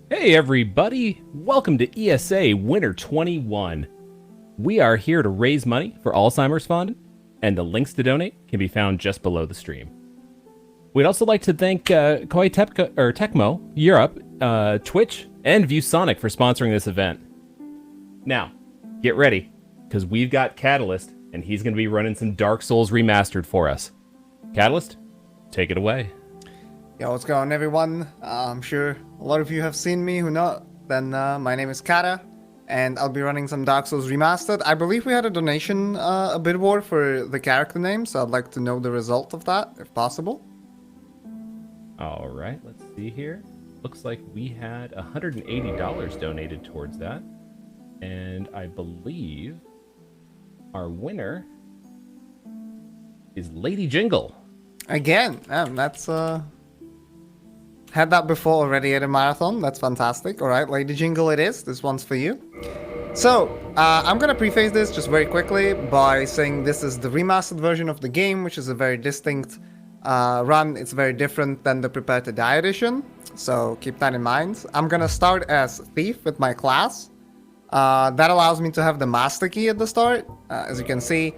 Hey everybody, welcome to ESA Winter 21. We are here to raise money for Alzheimer's Fund, and the links to donate can be found just below the stream. We'd also like to thank Koei Tecmo Europe, Twitch, and ViewSonic for sponsoring this event. Now, get ready, because we've got Catalystz, and he's going to be running some Dark Souls Remastered for us. Catalystz, take it away. Yo, what's going on, everyone? I'm sure a lot of you have seen me. Who not? Then my name is Kata, and I'll be running some Dark Souls Remastered. I believe we had a donation a bit more for the character name, so I'd like to know the result of that, if possible. All right, let's see here. Looks like we had $180 donated towards that, and I believe our winner is Lady Jingle. Again, that's had that before already at a marathon. That's fantastic. All right, Lady Jingle it is. This one's for you. So, I'm going to preface this just very quickly by saying this is the remastered version of the game, which is a very distinct run. It's very different than the Prepare to Die edition. So, keep that in mind. I'm going to start as Thief with my class. That allows me to have the Master Key at the start. As you can see,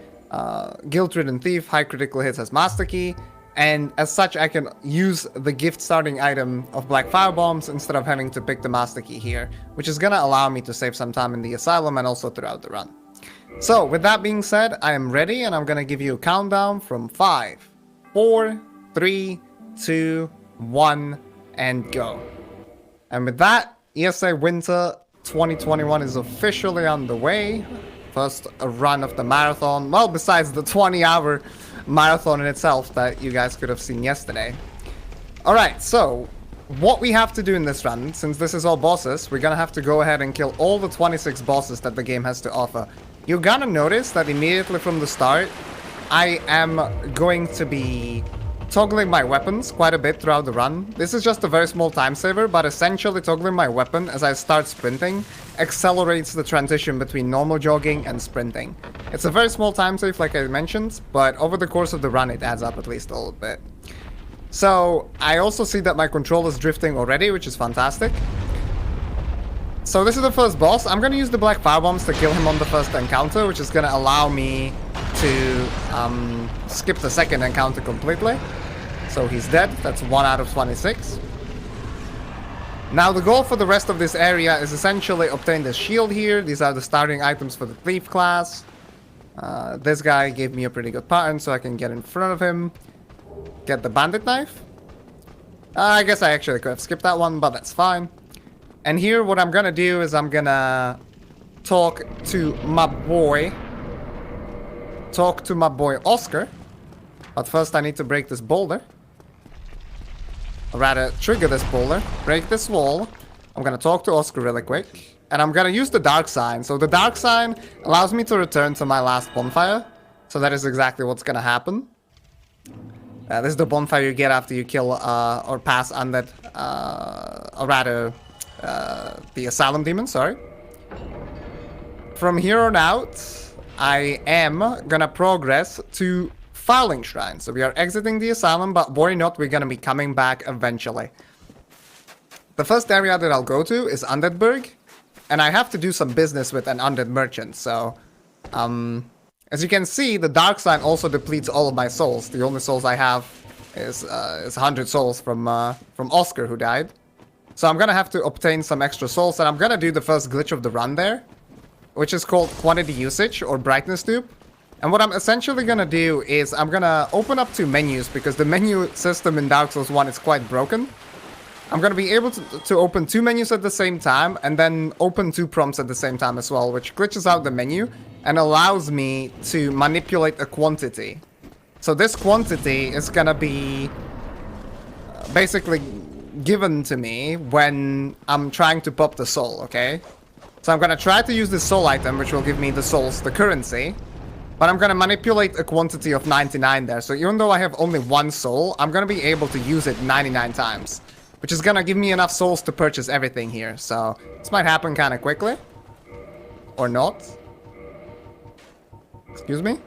Guilt-Ridden Thief, high critical hits as Master Key. And as such, I can use the gift starting item of Black Firebombs instead of having to pick the Master Key here, which is going to allow me to save some time in the Asylum and also throughout the run. So, with that being said, I am ready, and I'm going to give you a countdown from 5, 4, 3, 2, 1, and go. And with that, ESA Winter 2021 is officially on the way. First run of the marathon, well, besides the 20-hour marathon in itself that you guys could have seen yesterday. Alright, so what we have to do in this run, since this is all bosses, we're gonna have to go ahead and kill all the 26 bosses that the game has to offer. You're gonna notice that immediately from the start, I am going to be toggling my weapons quite a bit throughout the run. This is just a very small time saver, but essentially toggling my weapon as I start sprinting accelerates the transition between normal jogging and sprinting. It's a very small time save, like I mentioned, but over the course of the run it adds up at least a little bit. So I also see that my control is drifting already, which is fantastic. So this is the first boss. I'm going to use the Black Firebombs to kill him on the first encounter, which is going to allow me to skip the second encounter completely. So he's dead. That's 1 out of 26. Now the goal for the rest of this area is essentially obtain the shield here. These are the starting items for the Thief class. This guy gave me a pretty good pattern, so I can get in front of him. Get the bandit knife. I guess I actually could have skipped that one, but that's fine. And here what I'm gonna do is I'm gonna talk to my boy Oscar. But first I need to break this boulder. Or rather, trigger this boulder, break this wall. I'm gonna talk to Oscar really quick. And I'm gonna use the Dark Sign. So the Dark Sign allows me to return to my last bonfire. So that is exactly what's gonna happen. This is the bonfire you get after you kill or pass undead, or rather, the Asylum Demon, sorry. From here on out, I am gonna progress to Filing Shrine. So we are exiting the Asylum, but worry not, we're gonna be coming back eventually. The first area that I'll go to is Undeadburg, and I have to do some business with an undead merchant, so... as you can see, the Dark Sign also depletes all of my souls. The only souls I have is 100 souls from Oscar, who died. So I'm gonna have to obtain some extra souls, and I'm gonna do the first glitch of the run there, which is called Quantity Usage, or Brightness Dupe. And what I'm essentially gonna do is I'm gonna open up 2 menus, because the menu system in Dark Souls 1 is quite broken. I'm gonna be able to open 2 menus at the same time, and then open 2 prompts at the same time as well, which glitches out the menu and allows me to manipulate a quantity. So this quantity is gonna be basically given to me when I'm trying to pop the soul, okay? So I'm gonna try to use the soul item, which will give me the souls, the currency. But I'm gonna manipulate a quantity of 99 there. So even though I have only 1 soul, I'm gonna be able to use it 99 times. Which is gonna give me enough souls to purchase everything here. So this might happen kind of quickly. Or not. Excuse me?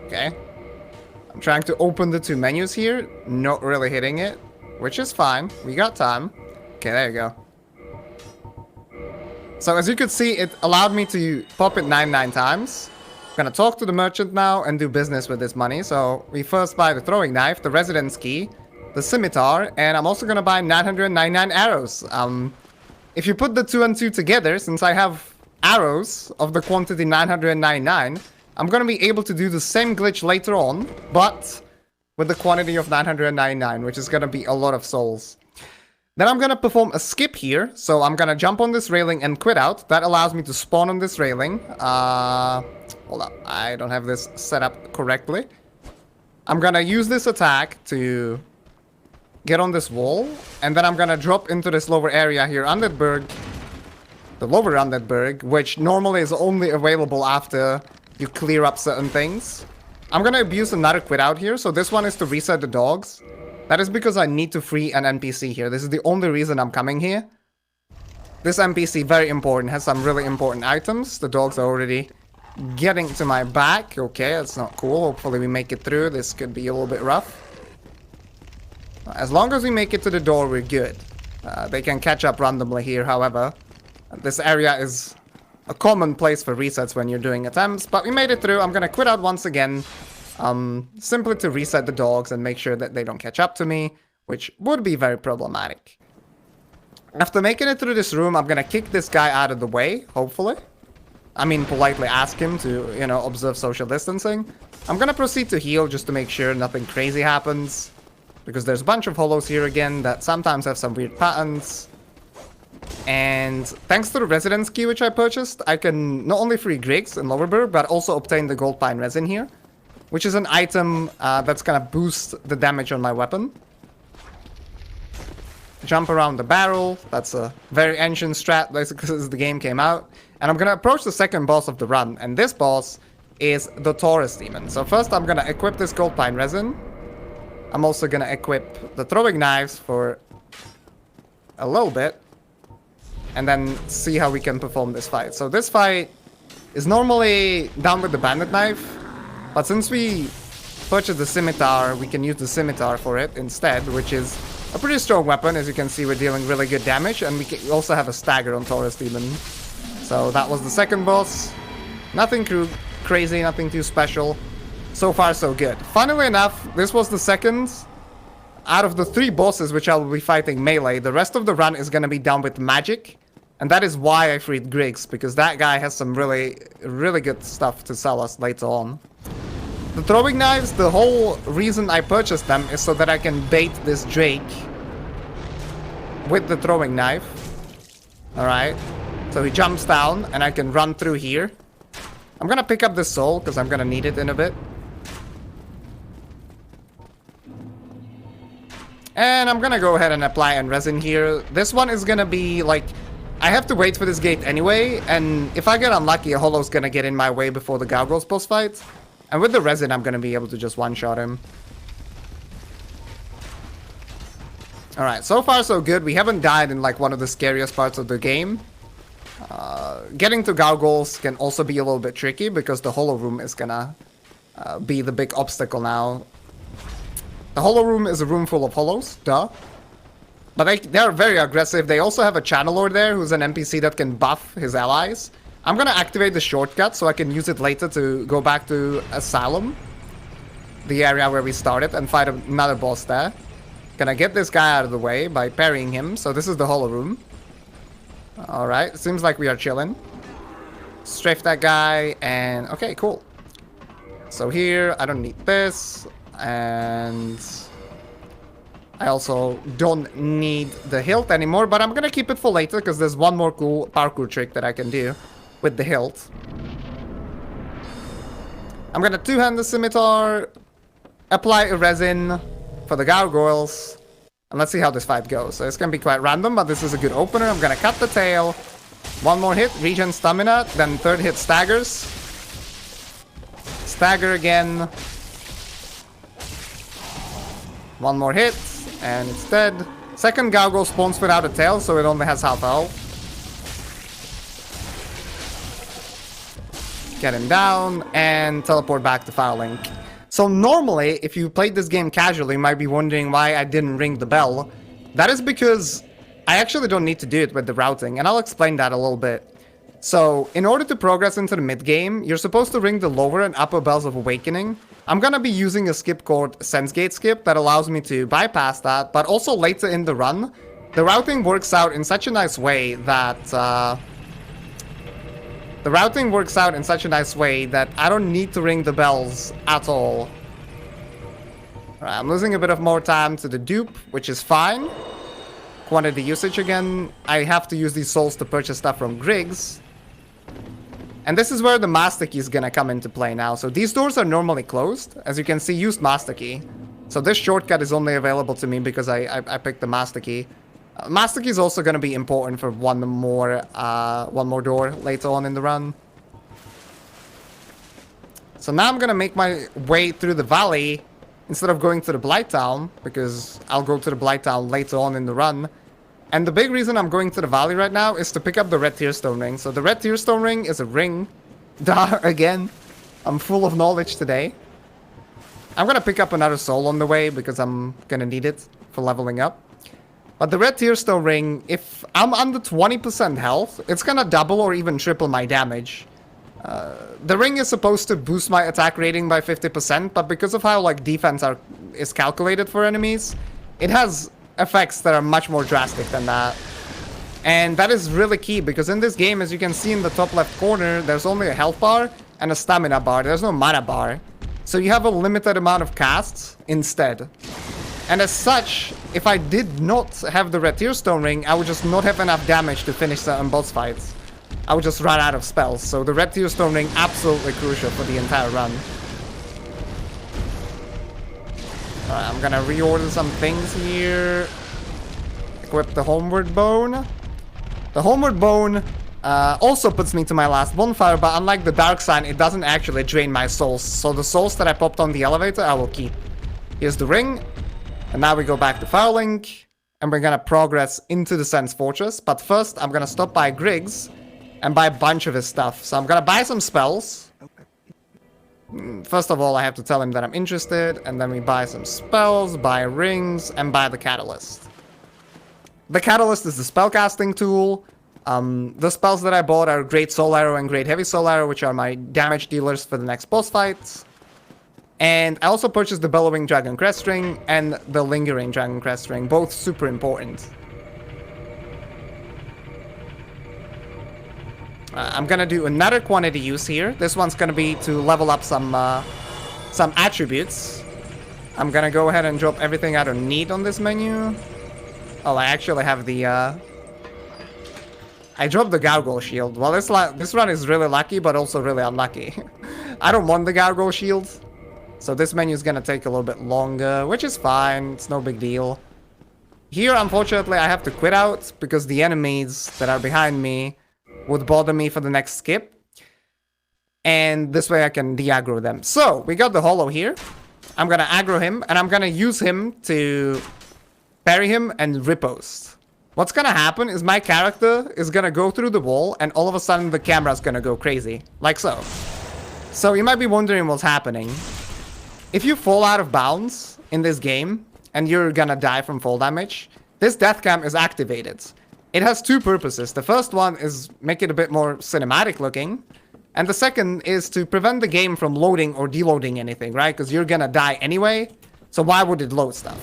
Okay. I'm trying to open the 2 menus here. Not really hitting it. Which is fine. We got time. Okay, there you go. So as you could see, it allowed me to pop it 99 times. I'm gonna talk to the merchant now and do business with this money. So we first buy the throwing knife, the residence key, the scimitar, and I'm also gonna buy 999 arrows. If you put the 2 and 2 together, since I have arrows of the quantity 999, I'm gonna be able to do the same glitch later on, but with the quantity of 999, which is gonna be a lot of souls. Then I'm gonna perform a skip here, so I'm gonna jump on this railing and quit out. That allows me to spawn on this railing. Hold up, I don't have this set up correctly. I'm gonna use this attack to get on this wall, and then I'm gonna drop into this lower area here, Undeadburg, the lower Undeadburg, which normally is only available after you clear up certain things. I'm gonna abuse another quit out here, so this one is to reset the dogs. That is because I need to free an NPC here. This is the only reason I'm coming here. This NPC, very important, has some really important items. The dogs are already getting to my back. Okay, that's not cool. Hopefully we make it through. This could be a little bit rough. As long as we make it to the door, we're good. They can catch up randomly here, however. This area is a common place for resets when you're doing attempts, but we made it through. I'm gonna quit out once again, simply to reset the dogs and make sure that they don't catch up to me, which would be very problematic. After making it through this room, I'm gonna kick this guy out of the way, hopefully. I mean, politely ask him to, you know, observe social distancing. I'm gonna proceed to heal just to make sure nothing crazy happens, because there's a bunch of hollows here again that sometimes have some weird patterns. And thanks to the residence key which I purchased, I can not only free Griggs in Lowerburg, but also obtain the gold pine resin here, which is an item that's gonna boost the damage on my weapon. Jump around the barrel. That's a very ancient strat, basically, since the game came out. And I'm gonna approach the second boss of the run, and this boss is the Taurus Demon. So first I'm gonna equip this gold pine resin. I'm also gonna equip the throwing knives for a little bit, and then see how we can perform this fight. So this fight is normally done with the bandit knife, but since we purchased the scimitar, we can use the scimitar for it instead, which is a pretty strong weapon. As you can see, we're dealing really good damage, and we also have a stagger on Taurus Demon. So that was the second boss. Nothing too crazy, nothing too special. So far, so good. Funnily enough, this was the second out of the 3 bosses which I will be fighting melee. The rest of the run is going to be done with magic. And that is why I freed Griggs, because that guy has some really, really good stuff to sell us later on. The throwing knives, the whole reason I purchased them is so that I can bait this Drake with the throwing knife. Alright. So he jumps down and I can run through here. I'm gonna pick up this soul because I'm gonna need it in a bit. And I'm gonna go ahead and apply and resin here. This one is gonna be like, I have to wait for this gate anyway, and if I get unlucky, a hollow's gonna get in my way before the gargoyles boss fight. And with the resin, I'm gonna be able to just one-shot him. Alright, so far so good. We haven't died in like one of the scariest parts of the game. Getting to gargoyles can also be a little bit tricky because the hollow room is gonna be the big obstacle now. The hollow room is a room full of hollows, duh. But they're very aggressive. They also have a channeler there who's an NPC that can buff his allies. I'm gonna activate the shortcut so I can use it later to go back to Asylum, the area where we started, and fight another boss there. Gonna get this guy out of the way by parrying him. So this is the hollow room. Alright, seems like we are chilling. Strafe that guy, and okay, cool. So here, I don't need this, and I also don't need the hilt anymore, but I'm gonna keep it for later because there's one more cool parkour trick that I can do with the hilt. I'm gonna two-hand the scimitar, apply a resin for the gargoyles, and let's see how this fight goes. So it's gonna be quite random, but this is a good opener. I'm gonna cut the tail. One more hit, regen stamina, then third hit staggers. Stagger again. One more hit, and it's dead. Second gargoyle spawns without a tail, so it only has half health. Get him down, and teleport back to Firelink. So normally, if you played this game casually, you might be wondering why I didn't ring the bell. That is because I actually don't need to do it with the routing, and I'll explain that a little bit. So, in order to progress into the mid-game, you're supposed to ring the lower and upper bells of awakening. I'm gonna be using a skip called Sense Gate Skip that allows me to bypass that, but also later in the run, the routing works out in such a nice way that I don't need to ring the bells at all. Alright, I'm losing a bit of more time to the dupe, which is fine. Quantity usage again. I have to use these souls to purchase stuff from Griggs. And this is where the master key is gonna come into play now. So these doors are normally closed. As you can see, used master key. So this shortcut is only available to me because I picked the master key. Master key is also gonna be important for one more door later on in the run. So now I'm gonna make my way through the valley instead of going to the Blight Town, because I'll go to the Blight Town later on in the run. And the big reason I'm going to the valley right now is to pick up the red tearstone ring. So the red tearstone ring is a ring. Duh, again. I'm full of knowledge today. I'm gonna pick up another soul on the way because I'm gonna need it for leveling up. But the red tearstone ring, if I'm under 20% health, it's gonna double or even triple my damage. The ring is supposed to boost my attack rating by 50%, but because of how like defense is calculated for enemies, it has effects that are much more drastic than that. And that is really key, because in this game, as you can see in the top left corner, there's only a health bar and a stamina bar. There's no mana bar. So you have a limited amount of casts instead. And as such, if I did not have the red tearstone ring, I would just not have enough damage to finish certain boss fights. I would just run out of spells. So the red tearstone ring, absolutely crucial for the entire run. Alright, I'm gonna reorder some things here. Equip the Homeward Bone. The Homeward Bone also puts me to my last bonfire, but unlike the Dark Sign, it doesn't actually drain my souls. So the souls that I popped on the elevator, I will keep. Here's the ring. And now we go back to Firelink. And we're gonna progress into the Sense Fortress. But first, I'm gonna stop by Griggs and buy a bunch of his stuff. So I'm gonna buy some spells. First of all, I have to tell him that I'm interested, and then we buy some spells, buy rings, and buy the catalyst. The catalyst is the spellcasting tool. The spells that I bought are Great Soul Arrow and Great Heavy Soul Arrow, which are my damage dealers for the next boss fights. And I also purchased the Bellowing Dragon Crest Ring and the Lingering Dragon Crest Ring, both super important. I'm gonna do another quantity use here. This one's gonna be to level up some attributes. I'm gonna go ahead and drop everything I don't need on this menu. Oh, I actually have the I dropped the Gargoyle Shield. Well, this run is really lucky, but also really unlucky. I don't want the Gargoyle Shield, so this menu is gonna take a little bit longer, which is fine. It's no big deal. Here, unfortunately, I have to quit out because the enemies that are behind me would bother me for the next skip. And this way I can de-aggro them. So, we got the Hollow here. I'm gonna aggro him, and I'm gonna use him to parry him and riposte. What's gonna happen is my character is gonna go through the wall, and all of a sudden the camera's gonna go crazy. Like so. So, you might be wondering what's happening. If you fall out of bounds in this game, and you're gonna die from fall damage, this death cam is activated. It has two purposes. The first one is make it a bit more cinematic looking. And the second is to prevent the game from loading or deloading anything, right? Because you're gonna die anyway. So why would it load stuff?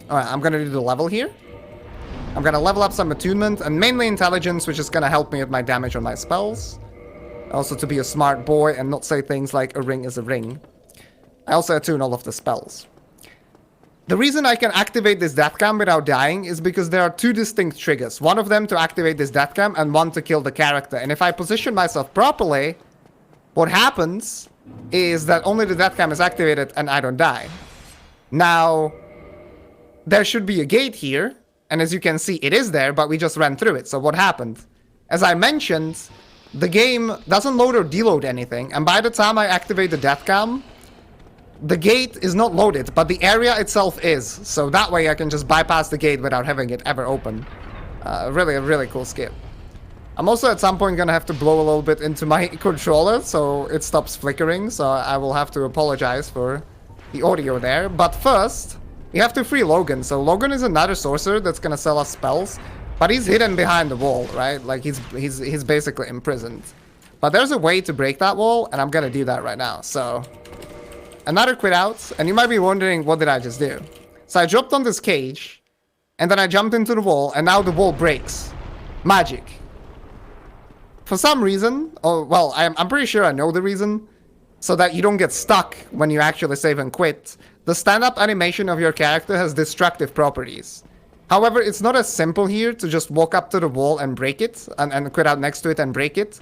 Alright, I'm gonna do the level here. I'm gonna level up some attunement and mainly intelligence, which is gonna help me with my damage on my spells. Also to be a smart boy and not say things like a ring is a ring. I also attune all of the spells. The reason I can activate this death cam without dying is because there are two distinct triggers. One of them to activate this death cam and one to kill the character. And if I position myself properly, what happens is that only the death cam is activated and I don't die. Now, there should be a gate here. And as you can see, it is there, but we just ran through it. So what happened? As I mentioned, the game doesn't load or deload anything. And by the time I activate the death cam, the gate is not loaded, but the area itself is. So that way I can just bypass the gate without having it ever open. Really, a really cool skip. I'm also at some point gonna have to blow a little bit into my controller so it stops flickering. So I will have to apologize for the audio there. But first, we have to free Logan. So Logan is another sorcerer that's gonna sell us spells. But he's hidden behind the wall, right? Like he's basically imprisoned. But there's a way to break that wall, and I'm gonna do that right now. So another quit out, and you might be wondering, what did I just do? So I dropped on this cage, and then I jumped into the wall, and now the wall breaks. Magic. For some reason, oh well, I'm pretty sure I know the reason, so that you don't get stuck when you actually save and quit. The stand-up animation of your character has destructive properties. However, it's not as simple here to just walk up to the wall and break it, and quit out next to it and break it,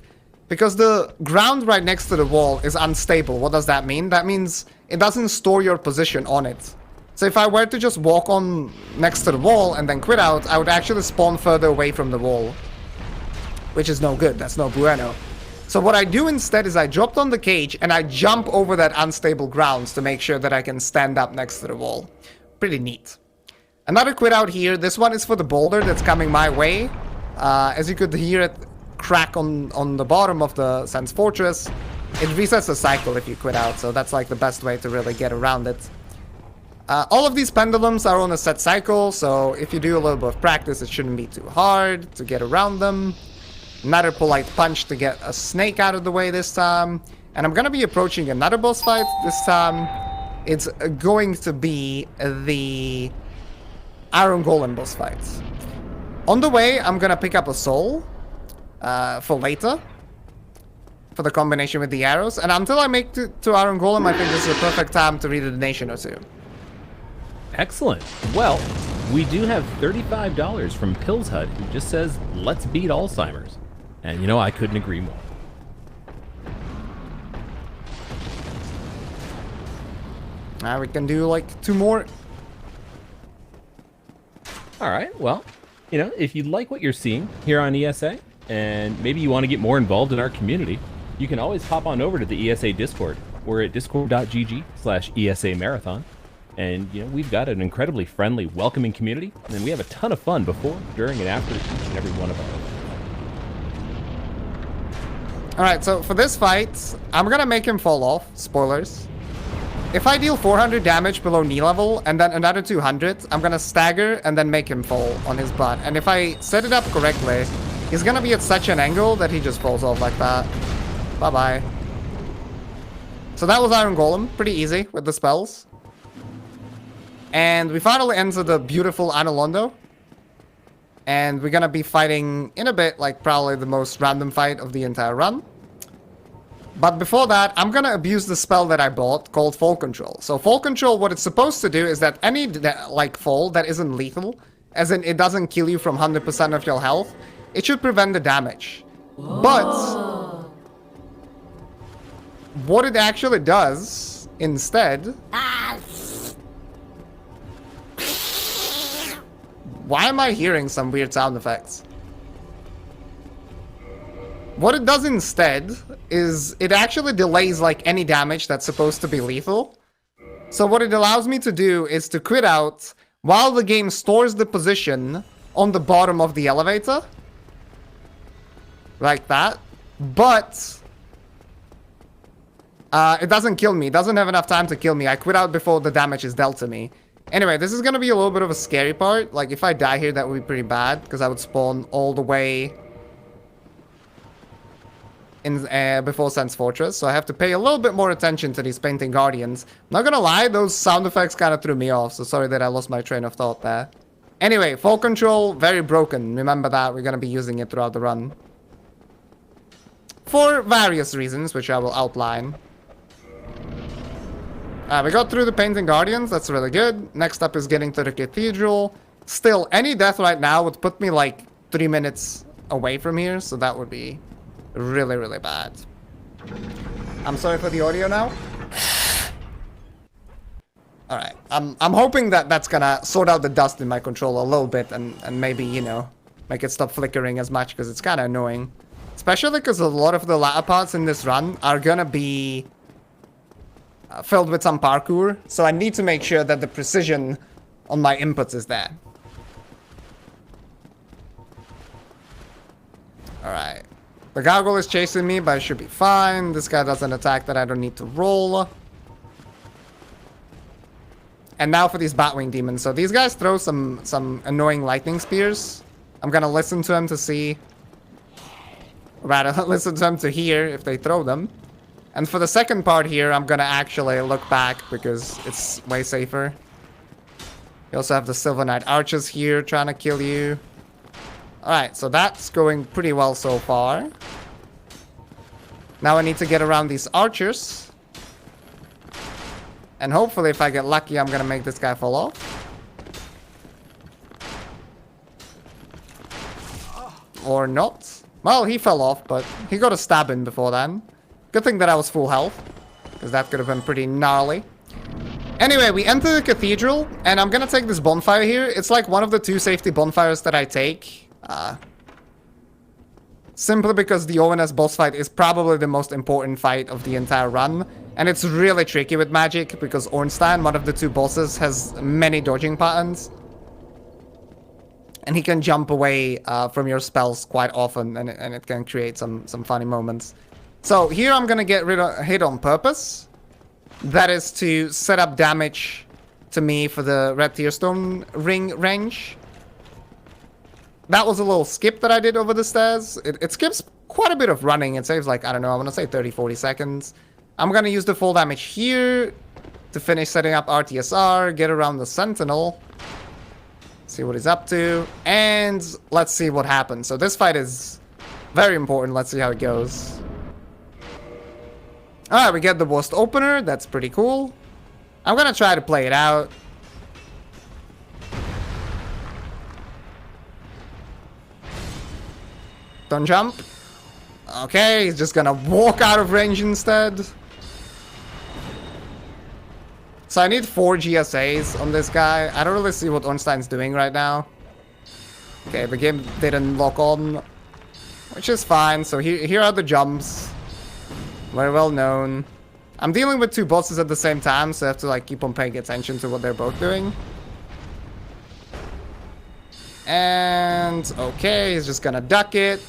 because the ground right next to the wall is unstable. What does that mean? That means it doesn't store your position on it. So if I were to just walk on next to the wall and then quit out, I would actually spawn further away from the wall, which is no good. That's no bueno. So what I do instead is I dropped on the cage and I jump over that unstable grounds to make sure that I can stand up next to the wall. Pretty neat. Another quit out here. This one is for the boulder that's coming my way. As you could hear it crack on the bottom of the Sense Fortress. It resets the cycle if you quit out, so that's like the best way to really get around it. All of these pendulums are on a set cycle, so if you do a little bit of practice, it shouldn't be too hard to get around them. Another polite punch to get a snake out of the way this time. And I'm gonna be approaching another boss fight. This time, it's going to be the Iron Golem boss fight. On the way, I'm gonna pick up a soul for later, for the combination with the arrows. And until I make to Iron Golem, I think this is a perfect time to read a donation or two. Excellent. Well, we do have $35 from Pills Hut, who just says, let's beat Alzheimer's. And you know, I couldn't agree more. We can do like 2 more. All right, well, you know, if you like what you're seeing here on ESA, and maybe you want to get more involved in our community, you can always hop on over to the ESA Discord. We're at discord.gg/ESA Marathon. And, you know, we've got an incredibly friendly, welcoming community, and we have a ton of fun before, during, and after each and every one of them. Alright, so for this fight, I'm gonna make him fall off. Spoilers. If I deal 400 damage below knee level, and then another 200, I'm gonna stagger and then make him fall on his butt. And if I set it up correctly, he's gonna be at such an angle that he just falls off like that. Bye-bye. So that was Iron Golem. Pretty easy with the spells. And we finally enter the beautiful Anolondo. And we're gonna be fighting in a bit, like probably the most random fight of the entire run. But before that, I'm gonna abuse the spell that I bought called Fall Control. So Fall Control, what it's supposed to do is that any like fall that isn't lethal, as in it doesn't kill you from 100% of your health, it should prevent the damage. Whoa. But what it actually does instead... Why am I hearing some weird sound effects? What it does instead is it actually delays like any damage that's supposed to be lethal. So what it allows me to do is to quit out while the game stores the position on the bottom of the elevator. Like that. But it doesn't kill me. It doesn't have enough time to kill me. I quit out before the damage is dealt to me. Anyway, this is gonna be a little bit of a scary part. Like, if I die here, that would be pretty bad, because I would spawn all the way in before Sense Fortress, so I have to pay a little bit more attention to these painting guardians. Not gonna lie, those sound effects kind of threw me off, so sorry that I lost my train of thought there. Anyway, Fall Control, very broken. Remember that, we're gonna be using it throughout the run. For various reasons, which I will outline. We got through the Painting Guardians, that's really good. Next up is getting to the Cathedral. Still, any death right now would put me like 3 minutes away from here, so that would be really, really bad. I'm sorry for the audio now. Alright, I'm hoping that that's gonna sort out the dust in my controller a little bit and maybe, you know, make it stop flickering as much, because it's kind of annoying. Especially because a lot of the latter parts in this run are gonna be filled with some parkour, so I need to make sure that the precision on my inputs is there. Alright. The gargoyle is chasing me, but I should be fine. This guy doesn't attack that I don't need to roll. And now for these Batwing Demons. So these guys throw some annoying lightning spears. I'm gonna listen to them to see... Rather, listen to them to hear if they throw them. And for the second part here, I'm gonna actually look back because it's way safer. You also have the Silver Knight Archers here trying to kill you. Alright, so that's going pretty well so far. Now I need to get around these archers. And hopefully if I get lucky, I'm gonna make this guy fall off. Or not. Well, he fell off, but he got a stab in before then. Good thing that I was full health, because that could have been pretty gnarly. Anyway, we enter the cathedral, and I'm gonna take this bonfire here. It's like one of the 2 safety bonfires that I take. Simply because the ONS boss fight is probably the most important fight of the entire run. And it's really tricky with magic, because Ornstein, one of the 2 bosses, has many dodging patterns. And he can jump away from your spells quite often, and it can create some funny moments. So here I'm gonna get hit on purpose. That is to set up damage to me for the Red Tearstone ring range. That was a little skip that I did over the stairs. It skips quite a bit of running. It saves like, I don't know, I want to say 30-40 seconds. I'm gonna use the full damage here to finish setting up RTSR, get around the Sentinel. See what he's up to, and let's see what happens. So this fight is very important. Let's see how it goes. Alright, we get the worst opener. That's pretty cool. I'm gonna try to play it out. Don't jump. Okay, he's just gonna walk out of range instead. So I need 4 GSAs on this guy. I don't really see what Ornstein's doing right now. Okay, the game didn't lock on, which is fine. So here are the jumps. Very well known. I'm dealing with 2 bosses at the same time, so I have to like keep on paying attention to what they're both doing. And okay, he's just gonna duck it.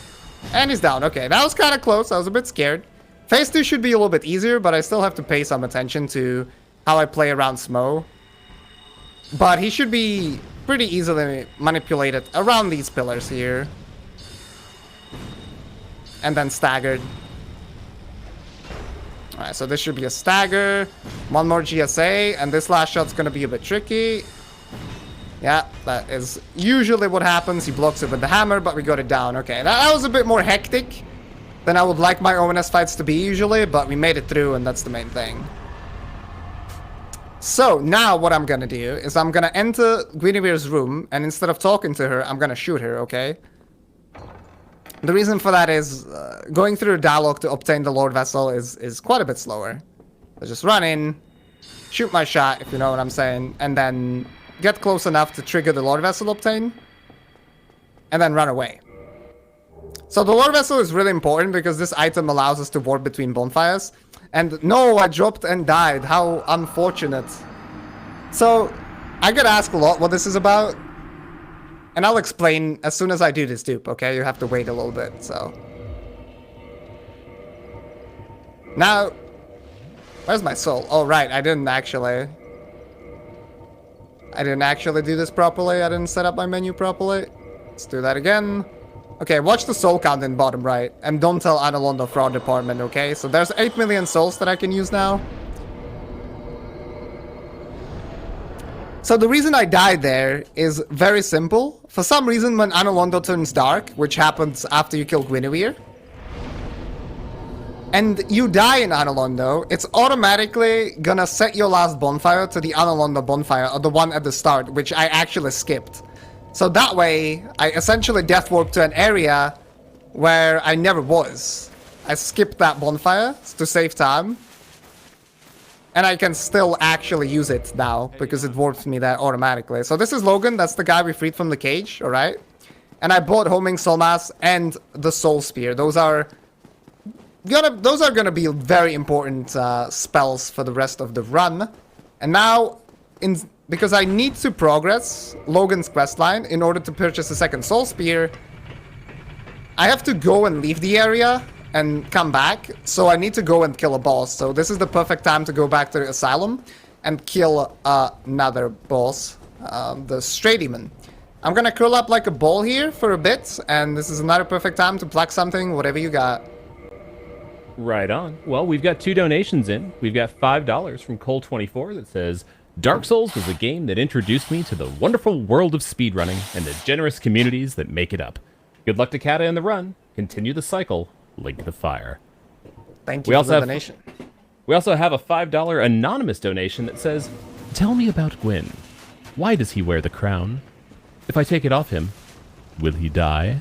And he's down. Okay, that was kind of close. I was a bit scared. Phase 2 should be a little bit easier, but I still have to pay some attention to how I play around Smo. But he should be pretty easily manipulated around these pillars here. And then staggered. Alright, so this should be a stagger. 1 more GSA, and this last shot's gonna be a bit tricky. Yeah, that is usually what happens. He blocks it with the hammer, but we got it down. Okay, that was a bit more hectic than I would like my ONS fights to be usually, but we made it through, and that's the main thing. So, now what I'm gonna do is I'm gonna enter Guinevere's room, and instead of talking to her, I'm gonna shoot her, okay? The reason for that is going through a dialogue to obtain the Lord Vessel is quite a bit slower. So just run in, shoot my shot, if you know what I'm saying, and then get close enough to trigger the Lord Vessel obtain, and then run away. So the Lord Vessel is really important because this item allows us to warp between bonfires. And no, I dropped and died. How unfortunate. So, I get asked a lot what this is about. And I'll explain as soon as I do this dupe, okay? You have to wait a little bit, so. Now, where's my soul? Oh, right, I didn't actually do this properly. I didn't set up my menu properly. Let's do that again. Okay, watch the soul count in bottom right. And don't tell Analondo Fraud Department, okay? So there's 8 million souls that I can use now. So the reason I died there is very simple. For some reason, when Analondo turns dark, which happens after you kill Guinevere, and you die in Analondo, it's automatically gonna set your last bonfire to the Analondo bonfire, or the one at the start, which I actually skipped. So that way, I essentially death warp to an area where I never was. I skipped that bonfire to save time. And I can still actually use it now, because it warps me there automatically. So this is Logan, that's the guy we freed from the cage, alright? And I bought Homing Soul Mass and the Soul Spear. Those are gonna be very important spells for the rest of the run. And now, because I need to progress Logan's questline in order to purchase a second Soul Spear, I have to go and leave the area and come back, so I need to go and kill a boss. So this is the perfect time to go back to the Asylum and kill another boss, the Stray Demon. I'm gonna curl up like a ball here for a bit, and this is another perfect time to pluck something, whatever you got. Right on. Well, we've got 2 donations in. We've got $5 from Cole24 that says, Dark Souls was a game that introduced me to the wonderful world of speedrunning and the generous communities that make it up. Good luck to Kata in the run. Continue the cycle. Link the fire. Thank you for the donation. We also have a $5 anonymous donation that says, Tell me about Gwyn. Why does he wear the crown? If I take it off him, will he die?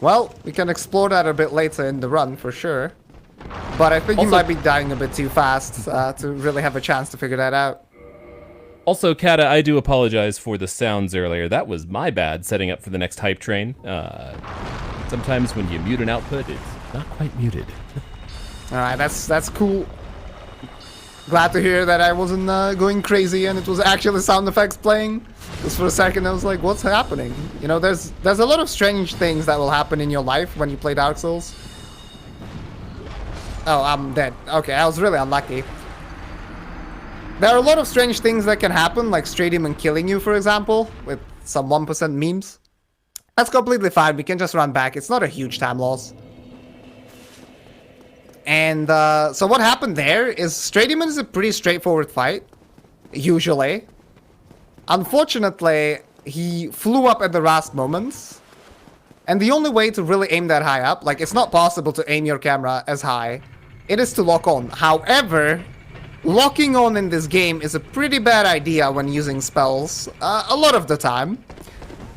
Well, we can explore that a bit later in the run for sure. But I think he might be dying a bit too fast to really have a chance to figure that out. Also, Kata, I do apologize for the sounds earlier. That was my bad setting up for the next hype train. Sometimes when you mute an output, it's not quite muted. Alright, that's cool. Glad to hear that I wasn't going crazy and it was actually sound effects playing. Because for a second I was like, what's happening? You know, there's a lot of strange things that will happen in your life when you play Dark Souls. Oh, I'm dead. Okay, I was really unlucky. There are a lot of strange things that can happen, like Stray Demon killing you, for example, with some 1% memes. That's completely fine, we can just run back. It's not a huge time loss. And so what happened there is Stray Demon is a pretty straightforward fight, usually. Unfortunately, he flew up at the last moments. And the only way to really aim that high up, like it's not possible to aim your camera as high, it is to lock on. However, locking on in this game is a pretty bad idea when using spells, a lot of the time.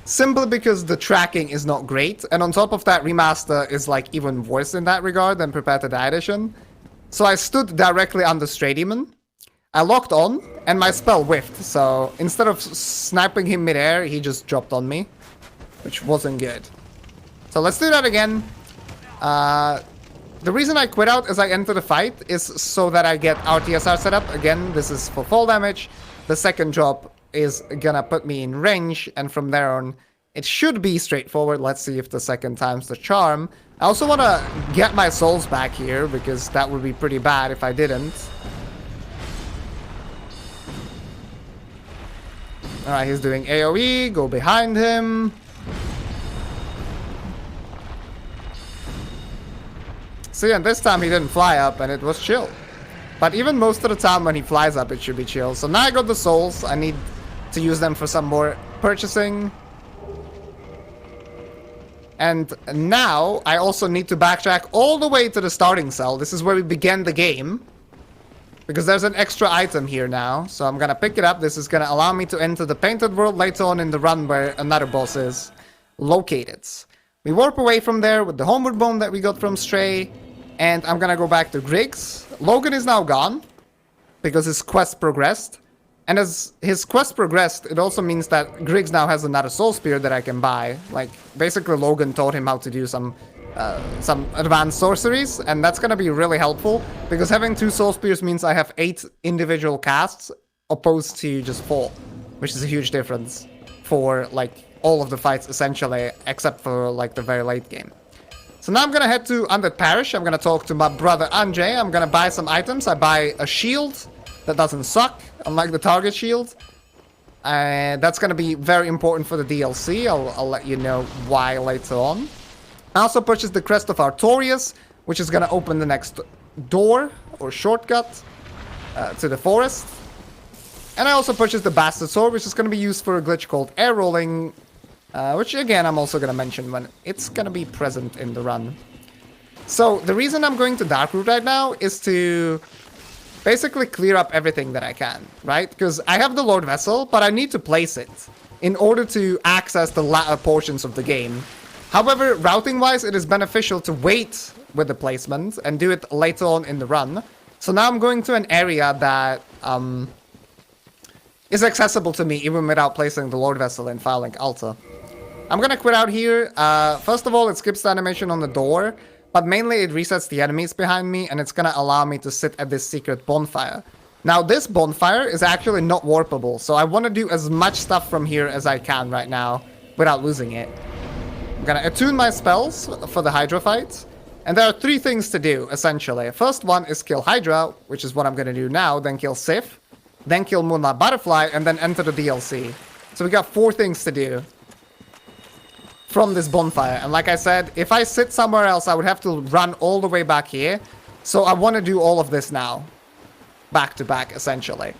Simply because the tracking is not great, and on top of that, Remaster is like even worse in that regard than Prepare to Die Edition. So I stood directly under Stray Demon, I locked on, and my spell whiffed, so instead of sniping him midair, he just dropped on me, which wasn't good. So let's do that again. The reason I quit out as I enter the fight is so that I get RTSR set up. Again, this is for fall damage. The second drop is gonna put me in range, and from there on, it should be straightforward. Let's see if the second time's the charm. I also want to get my souls back here, because that would be pretty bad if I didn't. Alright, he's doing AoE, go behind him. See, and this time he didn't fly up, and it was chill. But even most of the time when he flies up, it should be chill. So now I got the souls. I need to use them for some more purchasing. And now I also need to backtrack all the way to the starting cell. This is where we began the game. Because there's an extra item here now. So I'm gonna pick it up. This is gonna allow me to enter the painted world later on in the run where another boss is located. We warp away from there with the homeward bone that we got from Stray. And I'm gonna go back to Griggs. Logan is now gone. Because his quest progressed. And as his quest progressed, it also means that Griggs now has another soul spear that I can buy. Like, basically Logan taught him how to do some advanced sorceries, and that's gonna be really helpful, because having 2 soul spears means I have 8 individual casts, opposed to just 4, which is a huge difference for, like, all of the fights, essentially, except for, like, the very late game. So now I'm gonna head to Undead Parish. I'm gonna talk to my brother Anjay. I'm gonna buy some items. I buy a shield that doesn't suck, unlike the target shield. That's gonna be very important for the DLC. I'll let you know why later on. I also purchased the Crest of Artorias, which is gonna open the next door, or shortcut, to the forest. And I also purchased the Bastard Sword, which is gonna be used for a glitch called air rolling, which again I'm also gonna mention when it's gonna be present in the run. So the reason I'm going to Darkroot right now is to basically clear up everything that I can, right? Because I have the Lord Vessel, but I need to place it in order to access the latter portions of the game. However, routing-wise, it is beneficial to wait with the placement and do it later on in the run. So now I'm going to an area that is accessible to me even without placing the Lord Vessel in Firelink Altar. I'm gonna quit out here. First of all, it skips the animation on the door, but mainly it resets the enemies behind me, and it's gonna allow me to sit at this secret bonfire. Now, this bonfire is actually not warpable, so I want to do as much stuff from here as I can right now without losing it. I'm gonna attune my spells for the Hydra fight, and there are 3 things to do, essentially. First one is kill Hydra, which is what I'm gonna do now, then kill Sif, then kill Moonlight Butterfly, and then enter the DLC. So we got 4 things to do from this bonfire. And like I said, if I sit somewhere else, I would have to run all the way back here. So I want to do all of this now. Back to back, essentially.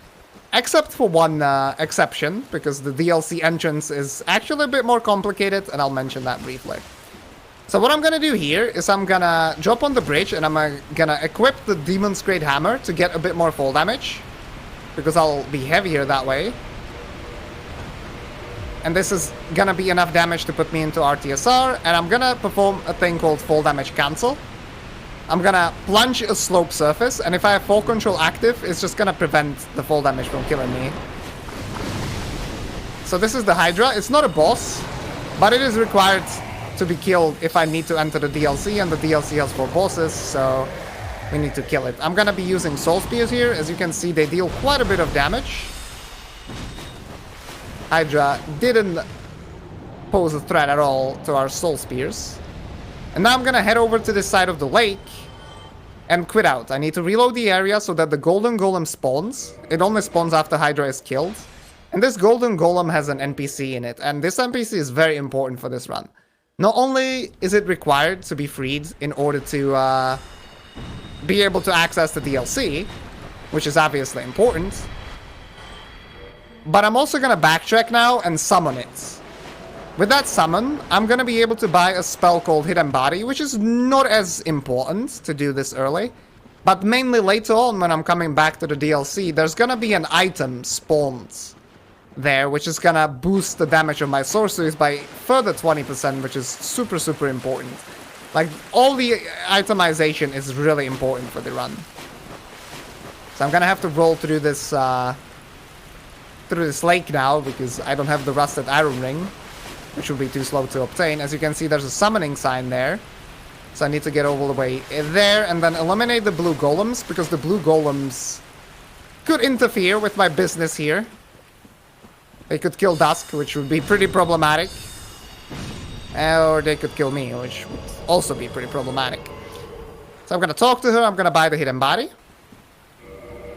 Except for one exception, because the DLC entrance is actually a bit more complicated, and I'll mention that briefly. So what I'm going to do here is I'm going to drop on the bridge, and I'm going to equip the Demon's Great Hammer to get a bit more fall damage, because I'll be heavier that way. And this is going to be enough damage to put me into RTSR, and I'm going to perform a thing called Fall Damage Cancel. I'm gonna plunge a slope surface, and if I have fall control active, it's just gonna prevent the fall damage from killing me. So this is the Hydra. It's not a boss, but it is required to be killed if I need to enter the DLC, and the DLC has 4 bosses, so we need to kill it. I'm gonna be using Soul Spears here. As you can see, they deal quite a bit of damage. Hydra didn't pose a threat at all to our Soul Spears. And now I'm gonna head over to this side of the lake and quit out. I need to reload the area so that the golden golem spawns. It only spawns after Hydra is killed. And this golden golem has an NPC in it. And this NPC is very important for this run. Not only is it required to be freed in order to be able to access the DLC, which is obviously important, but I'm also gonna backtrack now and summon it. With that summon, I'm gonna be able to buy a spell called Hidden Body, which is not as important to do this early. But mainly later on, when I'm coming back to the DLC, there's gonna be an item spawned there, which is gonna boost the damage of my sorceries by further 20%, which is super, super important. Like, all the itemization is really important for the run. So I'm gonna have to roll through this lake now, because I don't have the rusted iron ring, which will be too slow to obtain. As you can see, there's a summoning sign there. So I need to get all the way there and then eliminate the blue golems, because the blue golems could interfere with my business here. They could kill Dusk, which would be pretty problematic. Or they could kill me, which would also be pretty problematic. So I'm going to talk to her. I'm going to buy the Hidden Body,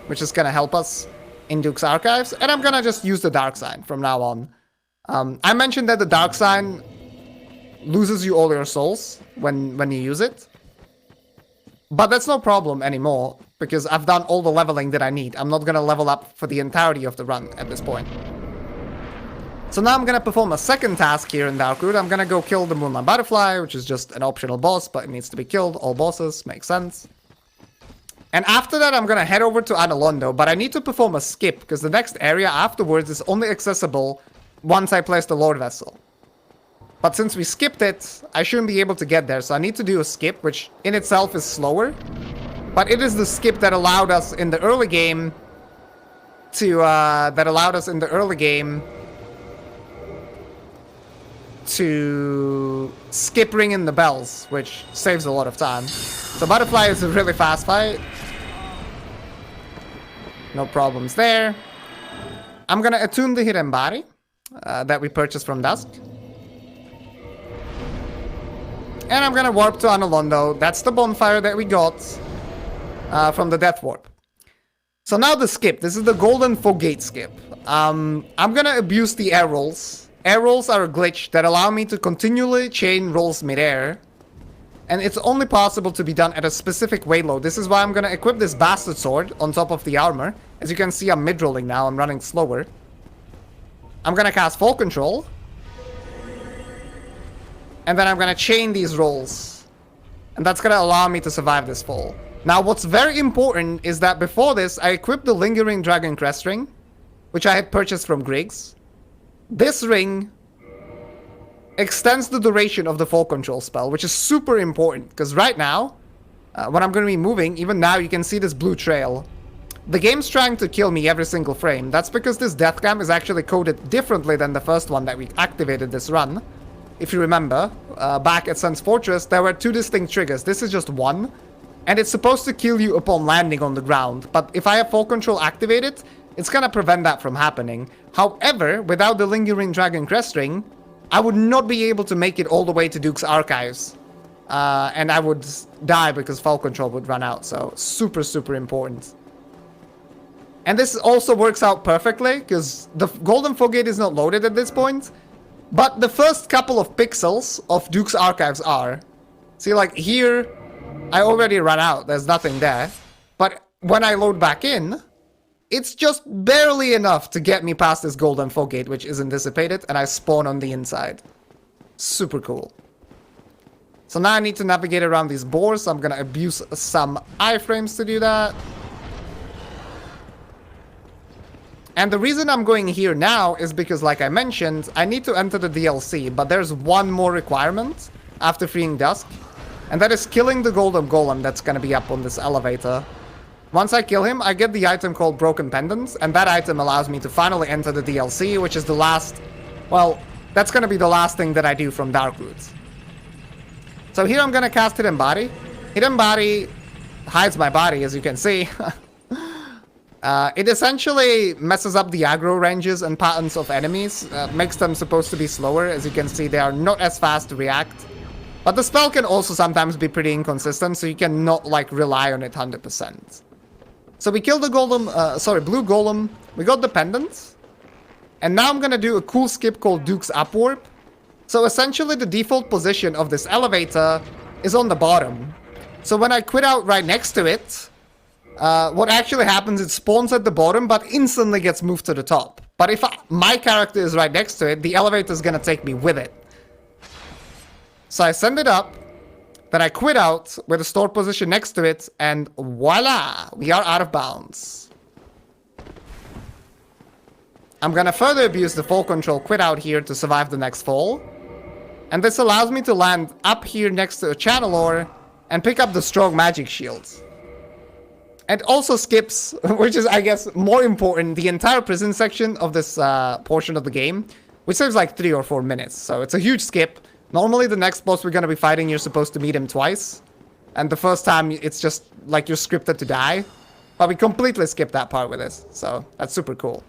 which is going to help us in Duke's Archives. And I'm going to just use the Dark Sign from now on. I mentioned that the Dark Sign loses you all your souls when you use it. But that's no problem anymore, because I've done all the leveling that I need. I'm not going to level up for the entirety of the run at this point. So now I'm going to perform a second task here in Darkroot. I'm going to go kill the Moonlight Butterfly, which is just an optional boss, but it needs to be killed. All bosses, makes sense. And after that, I'm going to head over to Analondo, but I need to perform a skip, because the next area afterwards is only accessible once I place the Lord Vessel. But since we skipped it, I shouldn't be able to get there, so I need to do a skip, which in itself is slower. But it is the skip that allowed us in the early game to skip ringing the bells, which saves a lot of time. So Butterfly is a really fast fight. No problems there. I'm gonna attune the Hidden Body that we purchased from Dusk. And I'm gonna warp to Analondo. That's the bonfire that we got from the Death Warp. So now the skip. This is the Golden Fogate skip. I'm gonna abuse the air rolls. Air rolls are a glitch that allow me to continually chain rolls midair. And it's only possible to be done at a specific weight load. This is why I'm gonna equip this Bastard Sword on top of the armor. As you can see, I'm mid-rolling now. I'm running slower. I'm gonna cast Fall Control. And then I'm gonna chain these rolls. And that's gonna allow me to survive this fall. Now, what's very important is that before this, I equipped the Lingering Dragon Crest Ring, which I had purchased from Griggs. This ring extends the duration of the Fall Control spell, which is super important, because right now, when I'm going to be moving, even now you can see this blue trail. The game's trying to kill me every single frame. That's because this death cam is actually coded differently than the first one that we activated this run. If you remember, back at Sun's Fortress, there were 2 distinct triggers. This is just one, and it's supposed to kill you upon landing on the ground. But if I have Fall Control activated, it's gonna prevent that from happening. However, without the Lingering Dragon Crest Ring, I would not be able to make it all the way to Duke's Archives. And I would die because Fall Control would run out. So, super, super important. And this also works out perfectly, because the Golden Fogate is not loaded at this point. But the first couple of pixels of Duke's Archives are. See, like here, I already ran out. There's nothing there. But when I load back in, it's just barely enough to get me past this Golden Fogate, which isn't dissipated, and I spawn on the inside. Super cool. So now I need to navigate around these boars, so I'm gonna abuse some iframes to do that. And the reason I'm going here now is because, like I mentioned, I need to enter the DLC, but there's one more requirement after freeing Dusk, and that is killing the Golden Golem that's gonna be up on this elevator. Once I kill him, I get the item called Broken Pendants, and that item allows me to finally enter the DLC, which is the last... Well, that's gonna be the last thing that I do from Darkroot. So here I'm gonna cast Hidden Body. Hidden Body hides my body, as you can see. It essentially messes up the aggro ranges and patterns of enemies, makes them supposed to be slower. As you can see, they are not as fast to react. But the spell can also sometimes be pretty inconsistent, so you cannot, like, rely on it 100%. So we killed the blue golem, we got the pendant, and now I'm gonna do a cool skip called Duke's Upwarp. So essentially the default position of this elevator is on the bottom. So when I quit out right next to it, what actually happens, it spawns at the bottom, but instantly gets moved to the top. But if my character is right next to it, the elevator is gonna take me with it. So I send it up, then I quit out with a stored position next to it, and voila, we are out of bounds. I'm gonna further abuse the fall control quit out here to survive the next fall. And this allows me to land up here next to a Channelor and pick up the strong magic shields. And also skips, which is, I guess, more important, the entire prison section of this portion of the game, which saves like 3 or 4 minutes. So it's a huge skip. Normally the next boss we're gonna be fighting, you're supposed to meet him twice. And the first time, it's just like you're scripted to die. But we completely skipped that part with this, so that's super cool.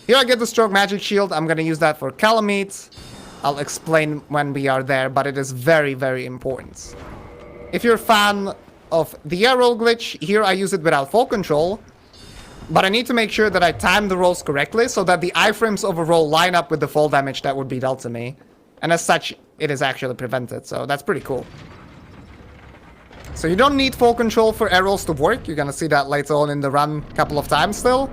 Here I get the strong magic shield. I'm gonna use that for Calamity. I'll explain when we are there, but it is very, very important. If you're a fan of the air roll glitch, here I use it without fall control. But I need to make sure that I time the rolls correctly so that the iframes of a roll line up with the fall damage that would be dealt to me. And as such, it is actually prevented, so that's pretty cool. So you don't need fall control for air rolls to work. You're gonna see that later on in the run a couple of times still.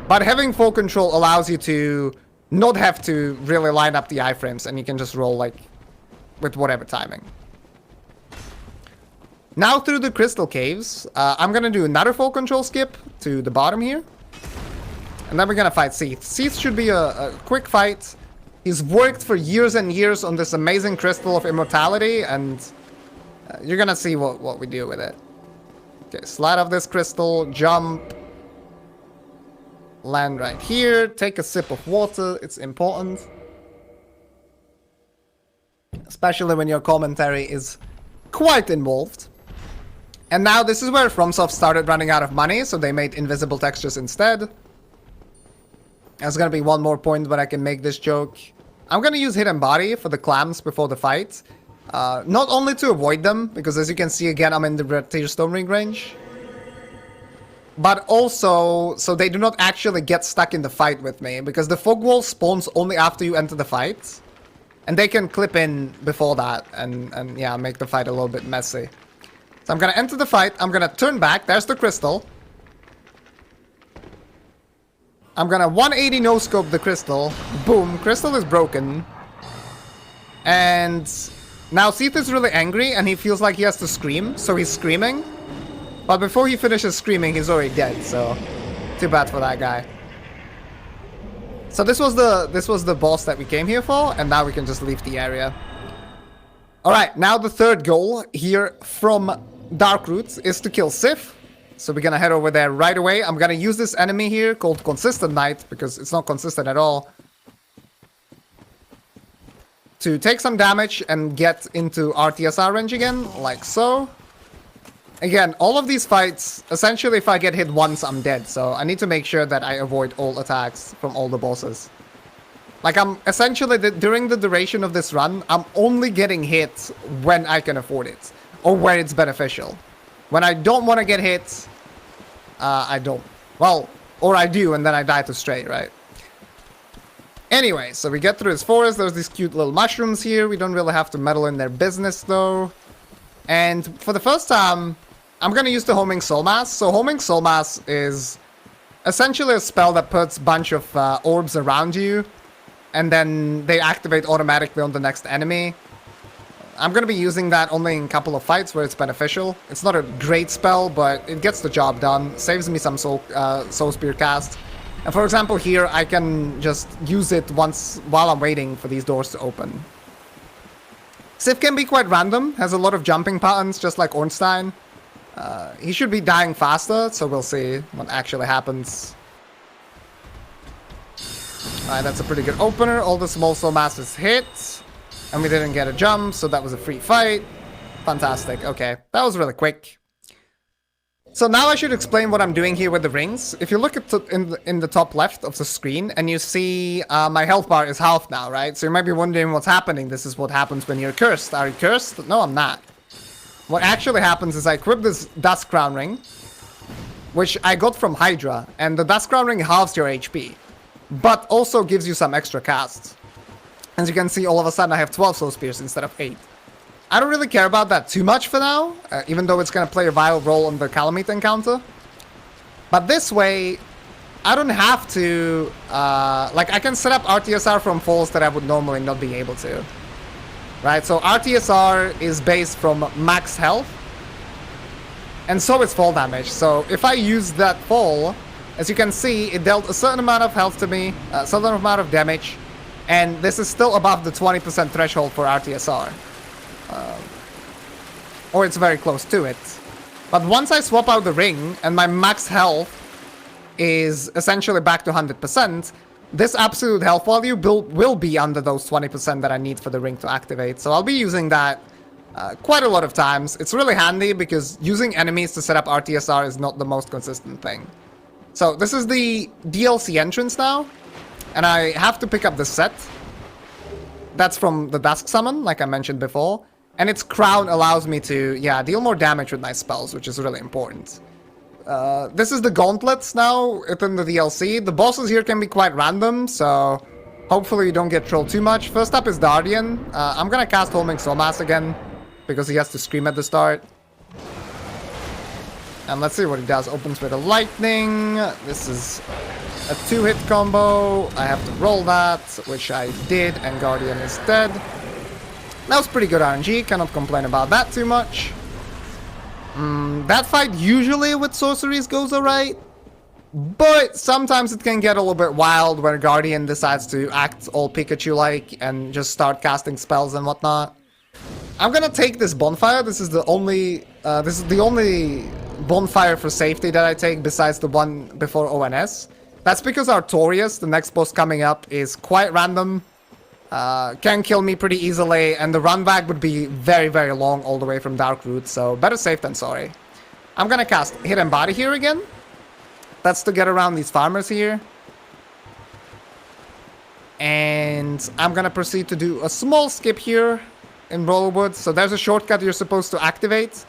But having fall control allows you to not have to really line up the iframes, and you can just roll like with whatever timing. Now through the crystal caves, I'm gonna do another fall control skip to the bottom here. And then we're gonna fight Seath. Seath should be a quick fight. He's worked for years and years on this amazing crystal of immortality, and you're gonna see what we do with it. Okay, slide off this crystal, jump. Land right here, take a sip of water, it's important. Especially when your commentary is quite involved. And now this is where FromSoft started running out of money, so they made invisible textures instead. There's gonna be one more point where I can make this joke. I'm gonna use Hidden Body for the clams before the fight. Not only to avoid them, because as you can see again, I'm in the Red Tier Stone Ring range. But also, so they do not actually get stuck in the fight with me, because the fog wall spawns only after you enter the fight. And they can clip in before that, and yeah, make the fight a little bit messy. So I'm gonna enter the fight, I'm gonna turn back, there's the crystal. I'm gonna 180 no-scope the crystal. Boom, crystal is broken. And now Seath is really angry, and he feels like he has to scream, so he's screaming. But before he finishes screaming, he's already dead, so too bad for that guy. So this was the boss that we came here for, and now we can just leave the area. Alright, now the third goal here from Darkroot is to kill Sif. So we're gonna head over there right away. I'm gonna use this enemy here called Consistent Knight, because it's not consistent at all, to take some damage and get into RTSR range again, like so. Again, all of these fights, essentially if I get hit once, I'm dead. So I need to make sure that I avoid all attacks from all the bosses. Like I'm essentially, during the duration of this run, I'm only getting hit when I can afford it. Or where it's beneficial. When I don't want to get hit, I don't. Well, Or I do, and then I die to Stray, right? Anyway, so we get through his forest. There's these cute little mushrooms here. We don't really have to meddle in their business, though. And for the first time, I'm going to use the Homing Soul Mass. So Homing Soul Mass is essentially a spell that puts a bunch of orbs around you, and then they activate automatically on the next enemy. I'm going to be using that only in a couple of fights where it's beneficial. It's not a great spell, but it gets the job done. Saves me some Soul Spear cast. And for example here, I can just use it once while I'm waiting for these doors to open. Sif can be quite random, has a lot of jumping patterns, just like Ornstein. He should be dying faster, so we'll see what actually happens. Alright, that's a pretty good opener. All the small soul masses hit. And we didn't get a jump, so that was a free fight. Fantastic. Okay, that was really quick. So now I should explain what I'm doing here with the rings. If you look at in the top left of the screen, and you see my health bar is half now, right? So you might be wondering what's happening. This is what happens when you're cursed. Are you cursed? No, I'm not. What actually happens is I equip this Dusk Crown Ring, which I got from Hydra, and the Dusk Crown Ring halves your HP, but also gives you some extra casts. As you can see, all of a sudden I have 12 Soul Spears instead of 8. I don't really care about that too much for now, even though it's going to play a vital role on the Calamity encounter. But this way, I don't have to, like, I can set up RTSR from falls that I would normally not be able to. Right, so RTSR is based from max health, and so is fall damage. So if I use that fall, as you can see, it dealt a certain amount of health to me, a certain amount of damage, and this is still above the 20% threshold for RTSR. Or it's very close to it. But once I swap out the ring, and my max health is essentially back to 100%, this absolute health value will be under those 20% that I need for the ring to activate. So I'll be using that quite a lot of times. It's really handy because using enemies to set up RTSR is not the most consistent thing. So this is the DLC entrance now. And I have to pick up the set. That's from the Dusk Summon, like I mentioned before. And its crown allows me to, yeah, deal more damage with my spells, which is really important. This is the gauntlets now within the DLC. The bosses here can be quite random, so hopefully you don't get trolled too much. First up is Dardian. I'm gonna cast Homing Soul Mass again, because he has to scream at the start. And let's see what he does. Opens with a lightning. This is a 2-hit combo. I have to roll that, which I did, and Guardian is dead. That was pretty good RNG. Cannot complain about that too much. That fight usually with sorceries goes alright, but sometimes it can get a little bit wild when Guardian decides to act all Pikachu-like and just start casting spells and whatnot. I'm gonna take this bonfire. This is the only bonfire for safety that I take besides the one before ONS. That's because Artorias, the next boss coming up, is quite random. Can kill me pretty easily, and the run back would be very, very long all the way from Darkroot, so better safe than sorry. I'm gonna cast Hidden Body here again. That's to get around these farmers here. And I'm gonna proceed to do a small skip here in Rollwood. So there's a shortcut you're supposed to activate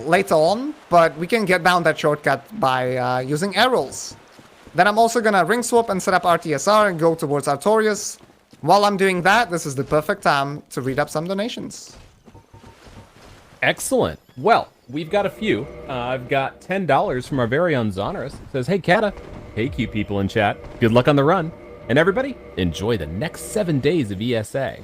later on, but we can get down that shortcut by using air rolls. Then I'm also gonna ring swap and set up RTSR and go towards Artorias. While I'm doing that, this is the perfect time to read up some donations. Excellent. Well, we've got a few. I've got $10 from our very own Zonorous. It says, hey, Kata. Hey, cute people in chat. Good luck on the run. And everybody, enjoy the next 7 days of ESA.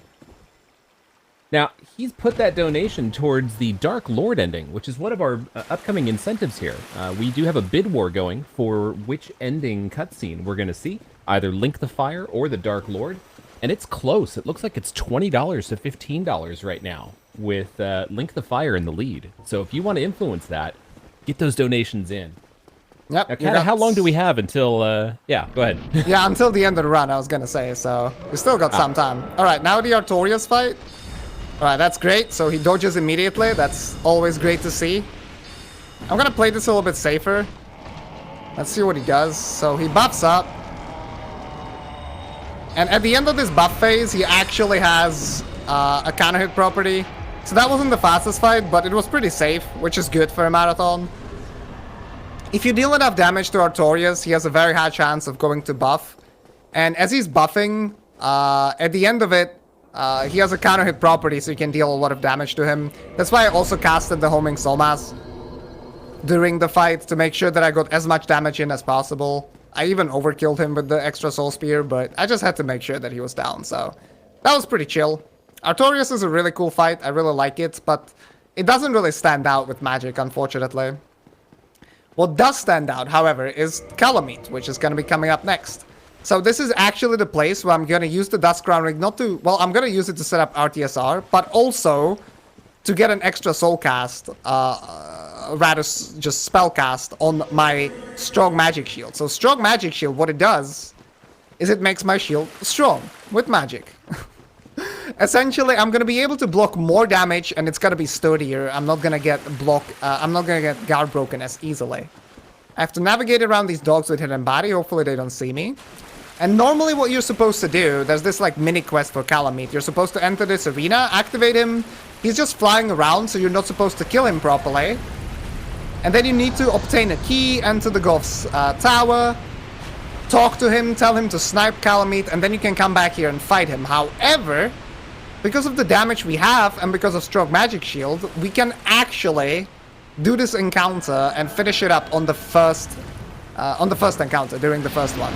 Now, he's put that donation towards the Dark Lord ending, which is one of our upcoming incentives here. We do have a bid war going for which ending cutscene we're going to see, either Link the Fire or the Dark Lord. And it's close. It looks like it's $20 to $15 right now, with Link the Fire in the lead. So if you want to influence that, get those donations in. Yep. Now, Kata, how long do we have until, yeah, go ahead. Yeah, until the end of the run, I was gonna say, so we still got some time. Alright, now the Artorias fight. Alright, that's great. So he dodges immediately. That's always great to see. I'm gonna play this a little bit safer. Let's see what he does. So he buffs up. And at the end of this buff phase, he actually has a counter hit property. So that wasn't the fastest fight, but it was pretty safe, which is good for a marathon. if you deal enough damage to Artorias, he has a very high chance of going to buff. And as he's buffing, at the end of it, he has a counter hit property, so you can deal a lot of damage to him. That's why I also casted the Homing Soul Mass during the fight to make sure that I got as much damage in as possible. I even overkilled him with the extra Soul Spear, but I just had to make sure that he was down, so that was pretty chill. Artorias is a really cool fight, I really like it, but it doesn't really stand out with magic, unfortunately. What does stand out, however, is Calamity, which is going to be coming up next. So this is actually the place where I'm going to use the Dust Crown Ring, not to... Well, I'm going to use it to set up RTSR, but also to get an extra soul cast, rather just spell cast on my Strong Magic Shield. So Strong Magic Shield, what it does is it makes my shield strong with magic. Essentially, I'm going to be able to block more damage, and it's going to be sturdier. I'm not going to get guard broken as easily. I have to navigate around these dogs with hidden body. Hopefully they don't see me. And normally what you're supposed to do, there's this like mini quest for Calamity. You're supposed to enter this arena, activate him. He's just flying around, so you're not supposed to kill him properly. And then you need to obtain a key, enter the Goth's tower, talk to him, tell him to snipe Calamity, and then you can come back here and fight him. However, because of the damage we have and because of Strong Magic Shield, we can actually do this encounter and finish it up on the first encounter, during the first one.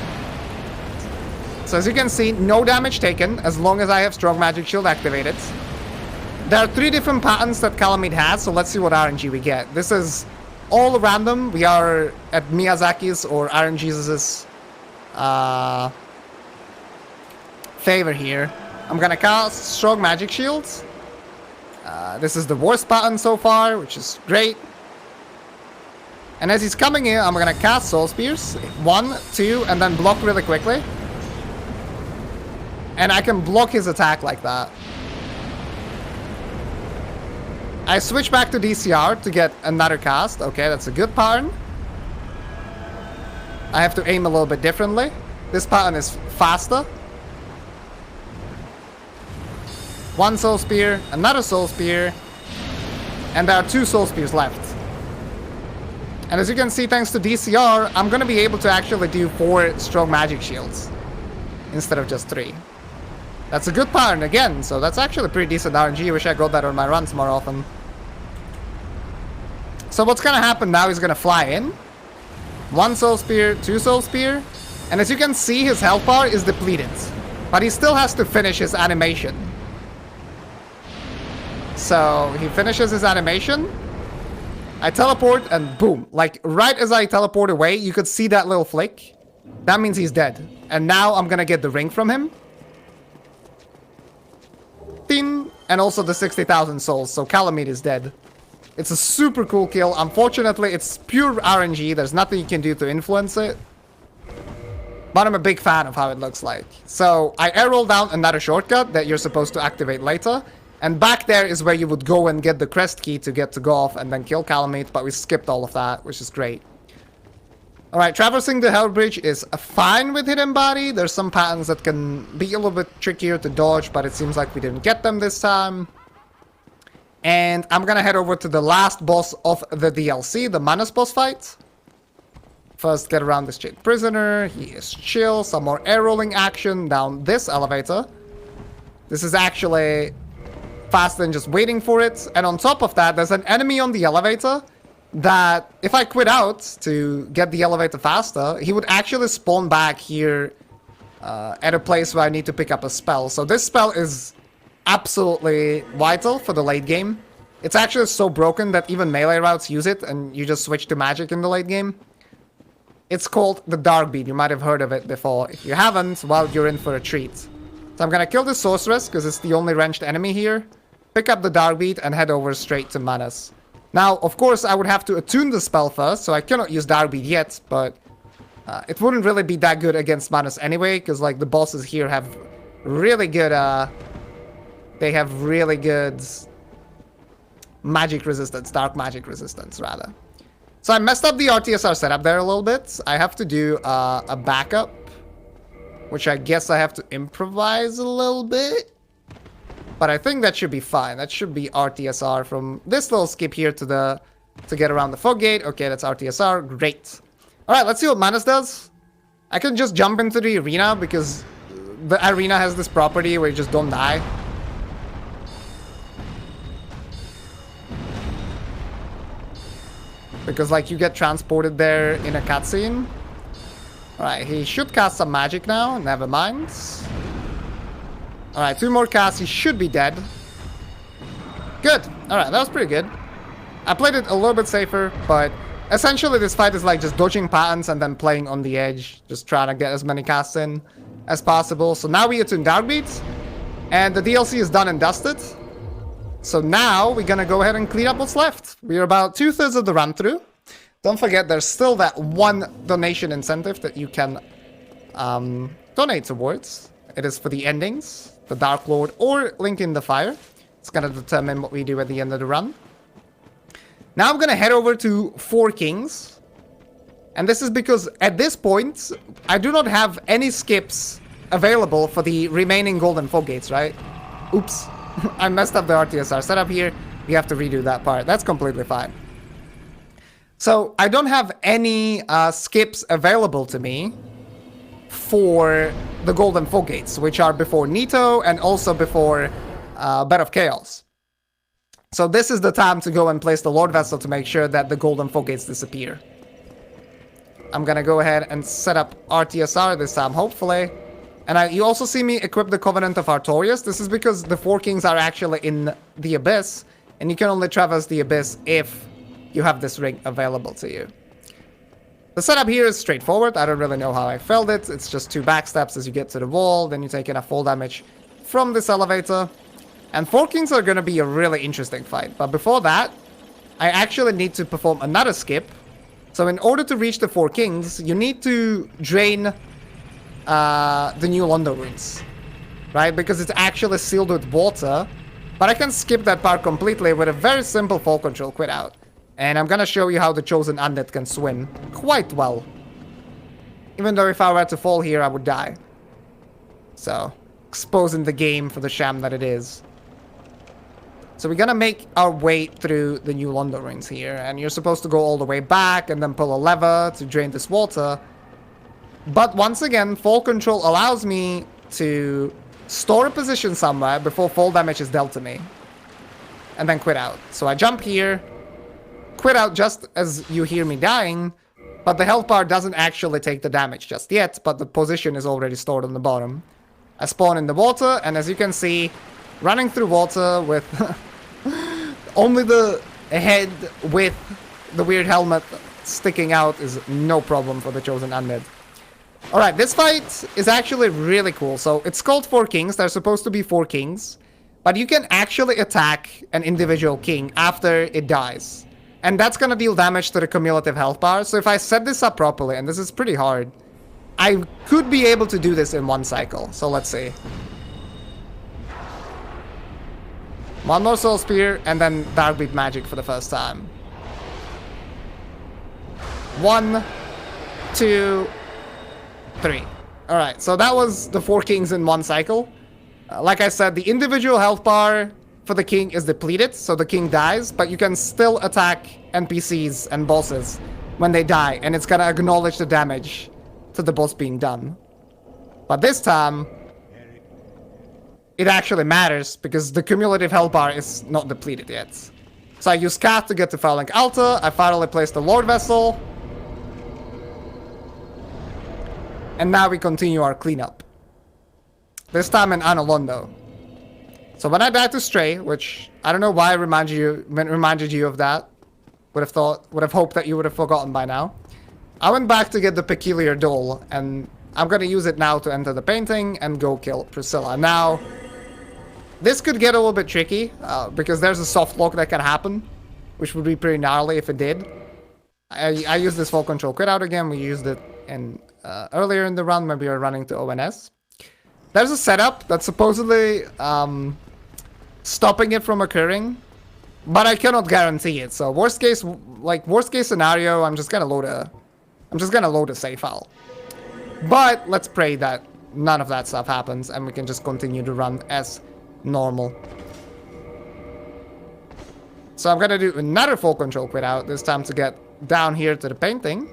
So as you can see, no damage taken as long as I have Strong Magic Shield activated. There are 3 different patterns that Calamity has, so let's see what RNG we get. This is all random. We are at Miyazaki's or RNG's favor here. I'm gonna cast Strong Magic Shields. This is the worst pattern so far, which is great. And as he's coming in, I'm gonna cast Soul Spears. 1, 2, and then block really quickly. And I can block his attack like that. I switch back to DCR to get another cast. Okay, that's a good pattern. I have to aim a little bit differently. This pattern is faster. 1 Soul Spear, another Soul Spear, and there are 2 Soul Spears left. And as you can see, thanks to DCR, I'm going to be able to actually do 4 Strong Magic Shields instead of just 3. That's a good pattern again, so that's actually pretty decent RNG. Wish I got that on my runs more often. So what's going to happen now, he's going to fly in. 1 Soul Spear, 2 Soul Spear, and as you can see, his health bar is depleted. But he still has to finish his animation. So he finishes his animation. I teleport and boom. Like right as I teleport away, you could see that little flick. That means he's dead. And now I'm gonna get the ring from him. Ding! And also the 60,000 souls. So Calamity is dead. It's a super cool kill. Unfortunately, it's pure RNG. There's nothing you can do to influence it. But I'm a big fan of how it looks like. So I arrow down another shortcut that you're supposed to activate later. And back there is where you would go and get the crest key to get to go off and then kill Calamity, but we skipped all of that, which is great. Alright, traversing the Hell Bridge is fine with Hidden Body. There's some patterns that can be a little bit trickier to dodge, but it seems like we didn't get them this time. And I'm gonna head over to the last boss of the DLC, the Manus boss fight. First, get around this chained prisoner. He is chill. Some more air rolling action down this elevator. This is actually faster than just waiting for it. And on top of that, there's an enemy on the elevator that if I quit out to get the elevator faster, he would actually spawn back here at a place where I need to pick up a spell. So this spell is absolutely vital for the late game. It's actually so broken that even melee routes use it and you just switch to magic in the late game. It's called the Dark Beat. You might have heard of it before. If you haven't, well, you're in for a treat. So I'm gonna kill this sorceress because it's the only ranged enemy here. Pick up the Dark Beat and head over straight to Manus. Now, of course, I would have to attune the spell first, so I cannot use Dark Beat yet, but it wouldn't really be that good against Manus anyway, because like the bosses here have really good, they have really good magic resistance, dark magic resistance, rather. So I messed up the RTSR setup there a little bit. I have to do a backup, which I guess I have to improvise a little bit. But I think that should be fine. That should be RTSR from this little skip here to the to get around the fog gate. Okay, that's RTSR. Great. All right, let's see what Manus does. I can just jump into the arena because the arena has this property where you just don't die. Because, like, you get transported there in a cutscene. Alright, he should cast some magic now. Never mind. Alright, 2 more casts. He should be dead. Good. Alright, that was pretty good. I played it a little bit safer, but essentially this fight is like just dodging patterns and then playing on the edge. Just trying to get as many casts in as possible. So now we attune Darkbeat. And the DLC is done and dusted. So now we're gonna go ahead and clean up what's left. We're about 2/3 of the run through. Don't forget there's still that 1 donation incentive that you can donate towards. It is for the endings, the Dark Lord, or Link in the Fire. It's gonna determine what we do at the end of the run. Now I'm gonna head over to 4 Kings. And this is because at this point, I do not have any skips available for the remaining Golden Fog Gates, right? Oops. I messed up the RTSR setup here. We have to redo that part. That's completely fine. So I don't have any skips available to me for the Golden Fog Gates, which are before Nito and also before Bed of Chaos. So this is the time to go and place the Lord Vessel to make sure that the Golden Fog Gates disappear. I'm gonna go ahead and set up RTSR this time, hopefully. And you also see me equip the Covenant of Artorias. This is because the 4 Kings are actually in the Abyss, and you can only traverse the Abyss if you have this ring available to you. The setup here is straightforward. I don't really know how I failed it. It's just 2 backsteps as you get to the wall, then you take enough fall damage from this elevator. And 4 Kings are going to be a really interesting fight. But before that, I actually need to perform another skip. So in order to reach the 4 Kings, you need to drain the New Londo ruins, right? Because it's actually sealed with water. But I can skip that part completely with a very simple fall control quit out. And I'm gonna show you how the Chosen Undead can swim quite well. Even though if I were to fall here, I would die. So, exposing the game for the sham that it is. So we're gonna make our way through the New Londo ruins here. And you're supposed to go all the way back and then pull a lever to drain this water. But once again, fall control allows me to store a position somewhere before fall damage is dealt to me. And then quit out. So I jump here, quit out just as you hear me dying, but the health bar doesn't actually take the damage just yet, but the position is already stored on the bottom. I spawn in the water, and as you can see, running through water with only the head with the weird helmet sticking out is no problem for the Chosen Undead. Alright, this fight is actually really cool. So it's called 4 Kings. There's supposed to be 4 Kings. But you can actually attack an individual king after it dies. And that's gonna deal damage to the cumulative health bar. So if I set this up properly, and this is pretty hard, I could be able to do this in 1 cycle. So let's see. 1 more Soul Spear, and then Darkbeat Magic for the first time. 1, 2, 3. Alright, so that was the 4 Kings in 1 cycle. Like I said, the individual health bar for the king is depleted, so the king dies, but you can still attack NPCs and bosses when they die, and it's gonna acknowledge the damage to the boss being done. But this time, it actually matters, because the cumulative health bar is not depleted yet. So I use Cath to get to Firelink Altar, I finally place the Lord Vessel, and now we continue our cleanup. This time in Anor Londo. So when I died to Stray, which I don't know why I reminded you of that. Would have hoped that you would have forgotten by now. I went back to get the Peculiar Doll, and I'm gonna use it now to enter the painting and go kill Priscilla. Now, this could get a little bit tricky, because there's a soft lock that can happen, which would be pretty gnarly if it did. I used this full control quit out again. We used it in earlier in the run when we were running to ONS. There's a setup that's supposedly stopping it from occurring, but I cannot guarantee it. So worst case scenario, I'm just gonna load a save file. But let's pray that none of that stuff happens and we can just continue to run as normal. So I'm gonna do another full control quit out, this time to get down here to the painting.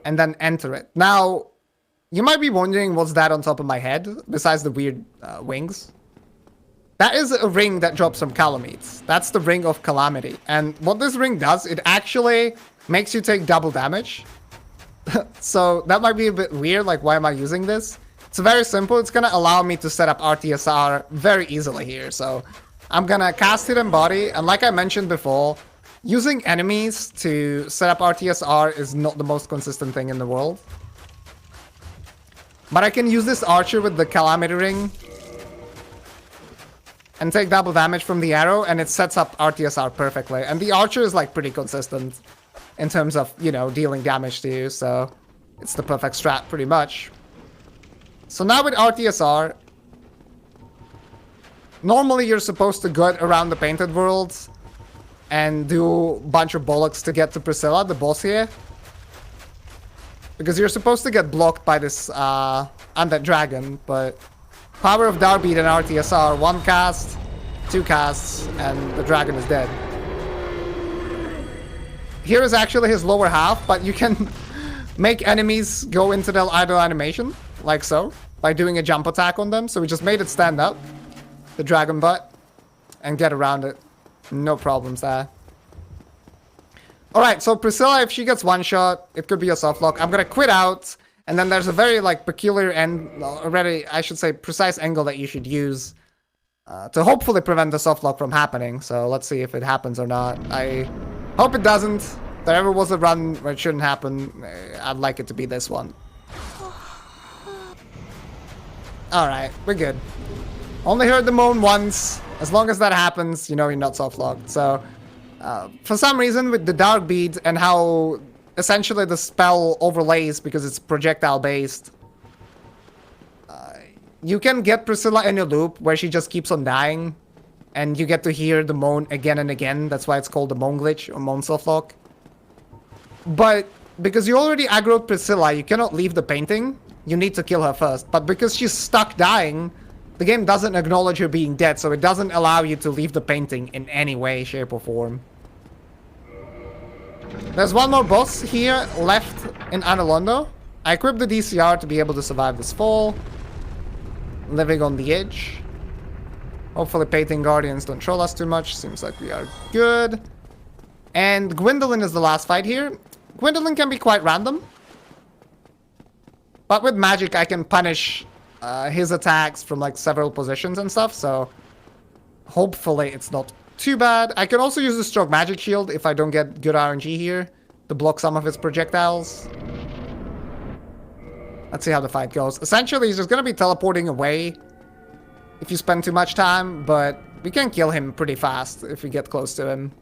And then enter it. Now, you might be wondering what's that on top of my head, besides the weird wings. That is a ring that drops from Calamity. That's the ring of Calamity. And what this ring does, it actually makes you take double damage. So that might be a bit weird, like why am I using this? It's very simple. It's gonna allow me to set up RTSR very easily here. So I'm gonna cast Hidden Body, and like I mentioned before, using enemies to set up RTSR is not the most consistent thing in the world. But I can use this archer with the Calamity ring and take double damage from the arrow, and it sets up RTSR perfectly. And the archer is like pretty consistent in terms of, you know, dealing damage to you, so it's the perfect strat pretty much. So now with RTSR, normally you're supposed to go around the painted worlds and do a bunch of bollocks to get to Priscilla, the boss here. Because you're supposed to get blocked by this undead dragon, but power of Darbeat and RTSR, 1 cast, 2 casts, and the dragon is dead. Here is actually his lower half, but you can make enemies go into their idle animation, like so, by doing a jump attack on them. So we just made it stand up, the dragon butt, and get around it. No problems there. Alright, so Priscilla, if she gets one shot, it could be a soft lock. I'm gonna quit out, and then there's a very like peculiar and already, I should say, precise angle that you should use to hopefully prevent the soft lock from happening. So let's see if it happens or not. I hope it doesn't. If there ever was a run where it shouldn't happen, I'd like it to be this one. Alright, we're good. Only heard the moan once. As long as that happens, you know you're not soft locked. So for some reason with the dark bead and how essentially the spell overlays because it's projectile based, you can get Priscilla in a loop where she just keeps on dying and you get to hear the moan again and again. That's why it's called the moan glitch or moan soft lock. But because you already aggroed Priscilla, you cannot leave the painting. You need to kill her first. But because she's stuck dying, the game doesn't acknowledge her being dead, so it doesn't allow you to leave the painting in any way, shape, or form. There's one more boss here left in Analondo. I equipped the DCR to be able to survive this fall. Living on the edge. Hopefully Painting Guardians don't troll us too much. Seems like we are good. And Gwyndolin is the last fight here. Gwyndolin can be quite random. But with magic I can punish his attacks from like several positions and stuff, so hopefully it's not too bad. I can also use the Stroke Magic Shield if I don't get good RNG here to block some of his projectiles. Let's see how the fight goes. Essentially, he's just going to be teleporting away if you spend too much time, but we can kill him pretty fast if we get close to him.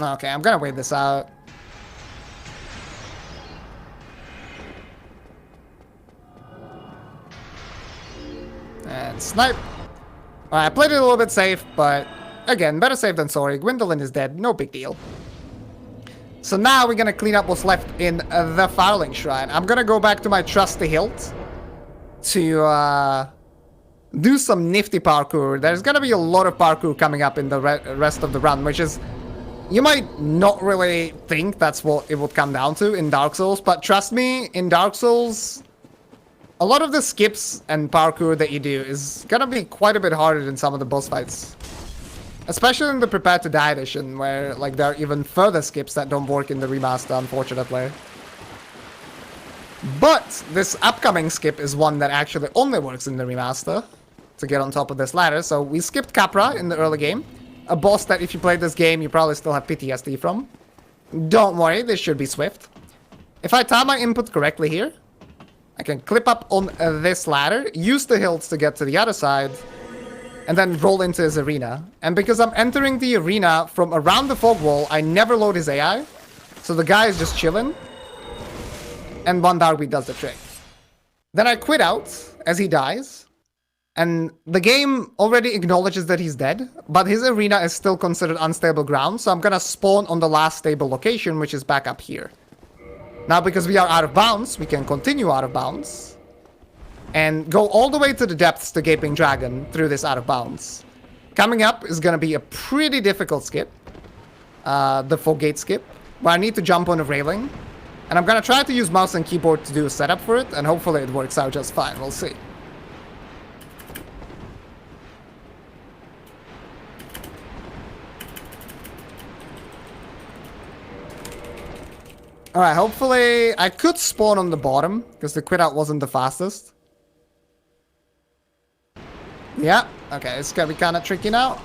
Okay, I'm gonna wait this out. And snipe. Alright, I played it a little bit safe, but again, better safe than sorry. Gwyndolin is dead, no big deal. So now we're gonna clean up what's left in the Firelink Shrine. I'm gonna go back to my trusty hilt to do some nifty parkour. There's gonna be a lot of parkour coming up in the rest of the run, which is... You might not really think that's what it would come down to in Dark Souls, but trust me, in Dark Souls, a lot of the skips and parkour that you do is gonna be quite a bit harder than some of the boss fights. Especially in the Prepare to Die edition, where like there are even further skips that don't work in the remaster, unfortunately. But this upcoming skip is one that actually only works in the remaster to get on top of this ladder. So we skipped Capra in the early game. A boss that if you play this game, you probably still have PTSD from. Don't worry, this should be swift. If I time my input correctly here, I can clip up on this ladder, use the hilts to get to the other side, and then roll into his arena. And because I'm entering the arena from around the fog wall, I never load his AI. So the guy is just chilling. And one Darby does the trick. Then I quit out as he dies. And the game already acknowledges that he's dead, but his arena is still considered unstable ground, so I'm gonna spawn on the last stable location, which is back up here. Now, because we are out of bounds, we can continue out of bounds and go all the way to the depths to Gaping Dragon through this out of bounds. Coming up is gonna be a pretty difficult skip, the full gate skip, where I need to jump on a railing. And I'm gonna try to use mouse and keyboard to do a setup for it, and hopefully it works out just fine. We'll see. Alright, hopefully I could spawn on the bottom, because the quit out wasn't the fastest. Yeah, okay, it's gonna be kind of tricky now.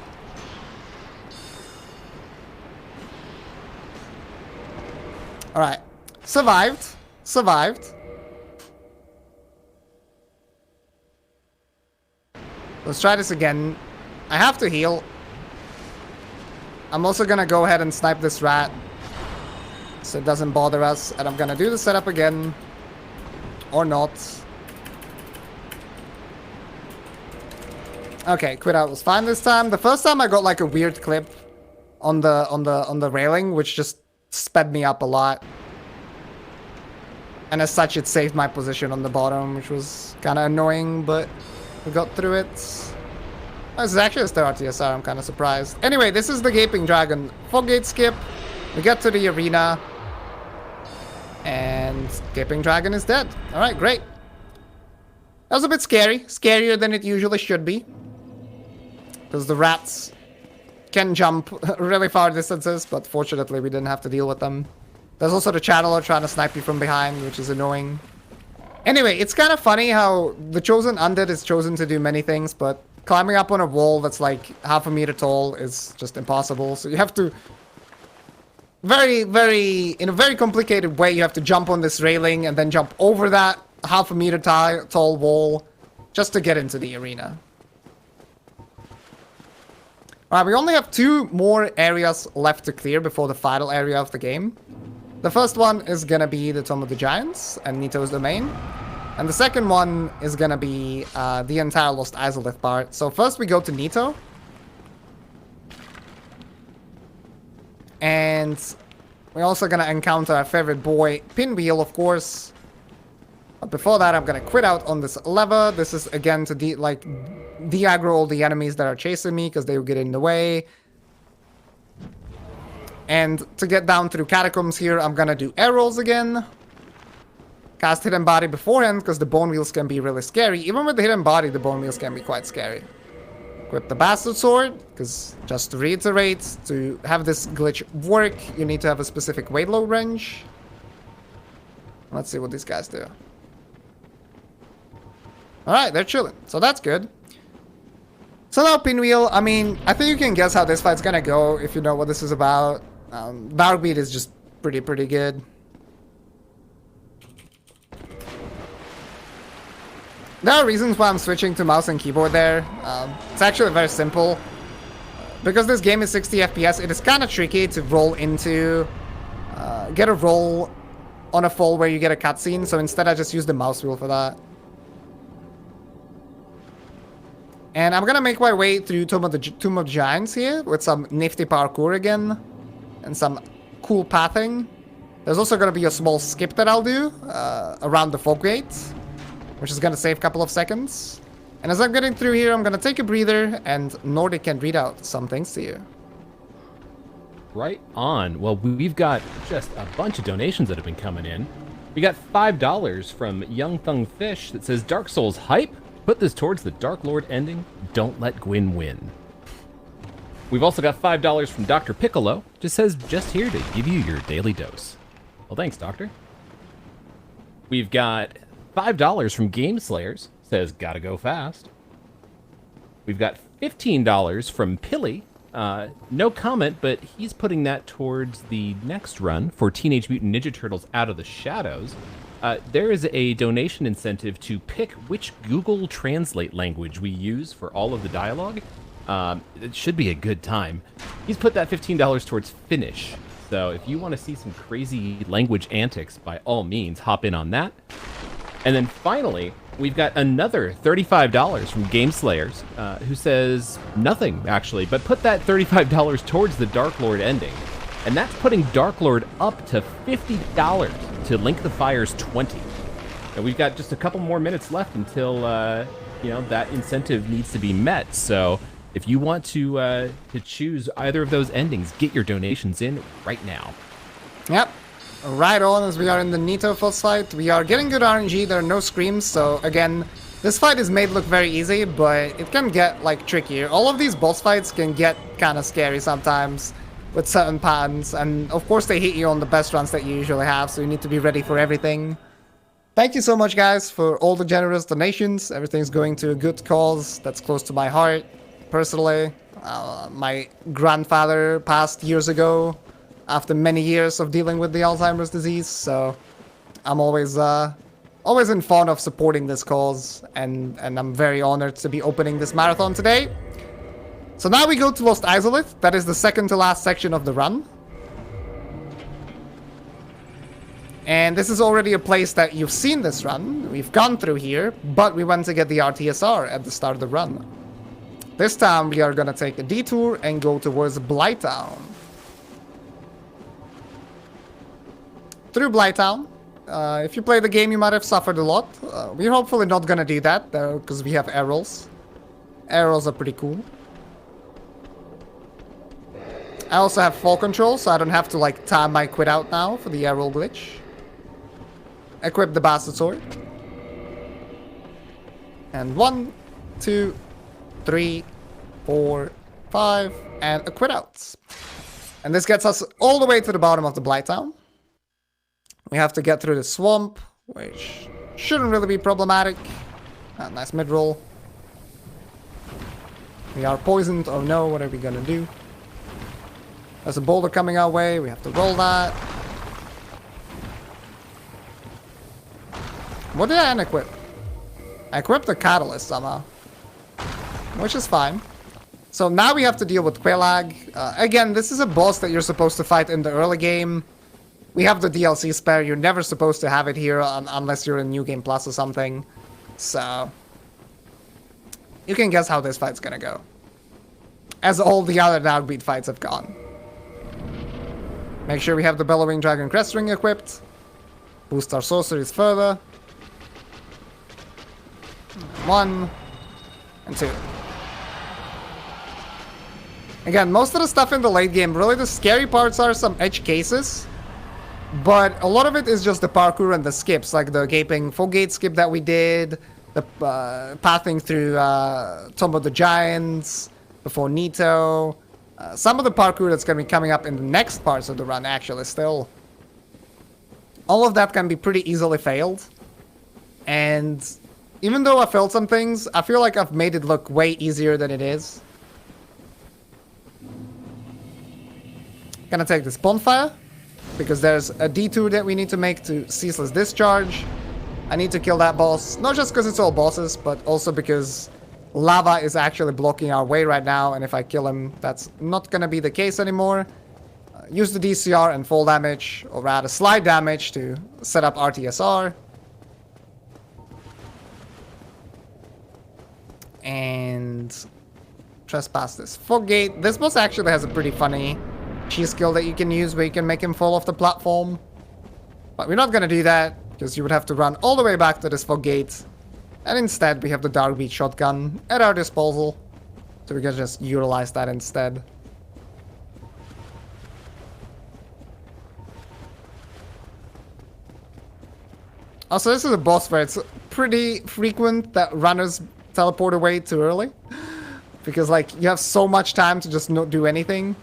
Alright. Survived. Let's try this again. I have to heal. I'm also gonna go ahead and snipe this rat, so it doesn't bother us. And I'm gonna do the setup again. Or not. Okay, quit out was fine this time. The first time I got like a weird clip on the railing, which just sped me up a lot. And as such, it saved my position on the bottom, which was kind of annoying, but we got through it. Oh, this is actually a Star TSR, I'm kind of surprised. Anyway, this is the Gaping Dragon. Full gate skip. We get to the arena. And Gaping Dragon is dead. Alright, great. That was a bit scary. Scarier than it usually should be. Because the rats can jump really far distances, but fortunately we didn't have to deal with them. There's also the Channeler trying to snipe you from behind, which is annoying. Anyway, it's kind of funny how the Chosen Undead is chosen to do many things, but climbing up on a wall that's like half a meter tall is just impossible. So you have to... in a very complicated way, you have to jump on this railing and then jump over that half a meter tall wall just to get into the arena. Alright, we only have 2 more areas left to clear before the final area of the game. The first one is gonna be the Tomb of the Giants and Nito's domain. And the second one is gonna be the entire Lost Izalith part. So first we go to Nito. And we're also gonna encounter our favorite boy, Pinwheel, of course. But before that, I'm gonna quit out on this lever. This is again to de-aggro all the enemies that are chasing me because they will get in the way. And to get down through catacombs here, I'm gonna do air rolls again. Cast Hidden Body beforehand because the bone wheels can be really scary. Even with the Hidden Body, the bone wheels can be quite scary. Equip the Bastard Sword, because just to reiterate, to have this glitch work, you need to have a specific weight load range. Let's see what these guys do. Alright, they're chilling, so that's good. So now Pinwheel, I mean, I think you can guess how this fight's gonna go if you know what this is about. Darkbeat is just pretty good. There are reasons why I'm switching to mouse and keyboard there. It's actually very simple. Because this game is 60 FPS, it is kind of tricky to roll into... get a roll on a fall where you get a cutscene, so instead I just use the mouse wheel for that. And I'm gonna make my way through Tomb of Giants here, with some nifty parkour again, and some cool pathing. There's also gonna be a small skip that I'll do, around the Fog Gate, which is gonna save a couple of seconds. And as I'm getting through here, I'm gonna take a breather, and Nordic can read out some things to you. Right on. Well, we've got just a bunch of donations that have been coming in. We got $5 from Young Thung Fish that says, Dark Souls hype? Put this towards the Dark Lord ending. Don't let Gwyn win. We've also got $5 from Dr. Piccolo. Just says, just here to give you your daily dose. Well, thanks, Doctor. We've got $5 from Game Slayers. Says, gotta go fast. We've got $15 from Pilly. No comment, but he's putting that towards the next run for Teenage Mutant Ninja Turtles Out of the Shadows. There is a donation incentive to pick which Google Translate language we use for all of the dialogue. It should be a good time. He's put that $15 towards Finnish. So if you want to see some crazy language antics, by all means, hop in on that. And then finally, we've got another $35 from Game Slayers, who says nothing, actually, but put that $35 towards the Dark Lord ending. And that's putting Dark Lord up to $50 to Link the Fire's 20. And we've got just a couple more minutes left until, that incentive needs to be met. So if you want to choose either of those endings, get your donations in right now. Yep. Right on, as we are in the Nito first fight. We are getting good RNG, there are no screams, so again, this fight is made look very easy, but it can get, trickier. All of these boss fights can get kind of scary sometimes with certain patterns, and of course they hit you on the best runs that you usually have, so you need to be ready for everything. Thank you so much, guys, for all the generous donations. Everything's going to a good cause that's close to my heart, personally. My grandfather passed years ago, after many years of dealing with the Alzheimer's disease, so I'm always in fond of supporting this cause, and I'm very honored to be opening this marathon today. So now we go to Lost Izalith. That is the second to last section of the run. And this is already a place that you've seen this run. We've gone through here, but we went to get the RTSR at the start of the run. This time we are gonna take a detour and go towards Blighttown. Through Blighttown. If you play the game, you might have suffered a lot. We're hopefully not gonna do that, though, because we have arrows. Arrows are pretty cool. I also have fall control, so I don't have to, time my quit out now for the arrow glitch. Equip the bastard sword. And 1, 2, 3, 4, 5, and a quit out. And this gets us all the way to the bottom of the Blighttown. We have to get through the swamp, which shouldn't really be problematic. Nice mid-roll. We are poisoned. Oh no, what are we gonna do? There's a boulder coming our way. We have to roll that. What did I unequip? I equipped the catalystz somehow, which is fine. So now we have to deal with Quelag. Again, this is a boss that you're supposed to fight in the early game. We have the DLC spare. You're never supposed to have it here unless you're in New Game Plus or something. So you can guess how this fight's gonna go, as all the other Downbeat fights have gone. Make sure we have the Bellowing Dragon Crest Ring equipped. Boost our sorceries further. 1 and 2. Again, most of the stuff in the late game, really the scary parts are some edge cases. But a lot of it is just the parkour and the skips, like the Gaping Fogate skip that we did, the pathing through Tomb of the Giants, before Nito. Some of the parkour that's going to be coming up in the next parts of the run, actually, still. All of that can be pretty easily failed. And even though I failed some things, I feel like I've made it look way easier than it is. Gonna take this bonfire, because there's a detour that we need to make to Ceaseless Discharge. I need to kill that boss, not just because it's all bosses, but also because lava is actually blocking our way right now, and if I kill him, that's not gonna be the case anymore. Use the DCR and fall damage, or rather slide damage, to set up RTSR. And trespass this fog gate. This boss actually has a pretty funny cheese skill that you can use where you can make him fall off the platform. But we're not gonna do that, because you would have to run all the way back to this fog gate. And instead, we have the Darkbeat shotgun at our disposal. So we can just utilize that instead. Also, this is a boss where it's pretty frequent that runners teleport away too early. Because, you have so much time to just not do anything.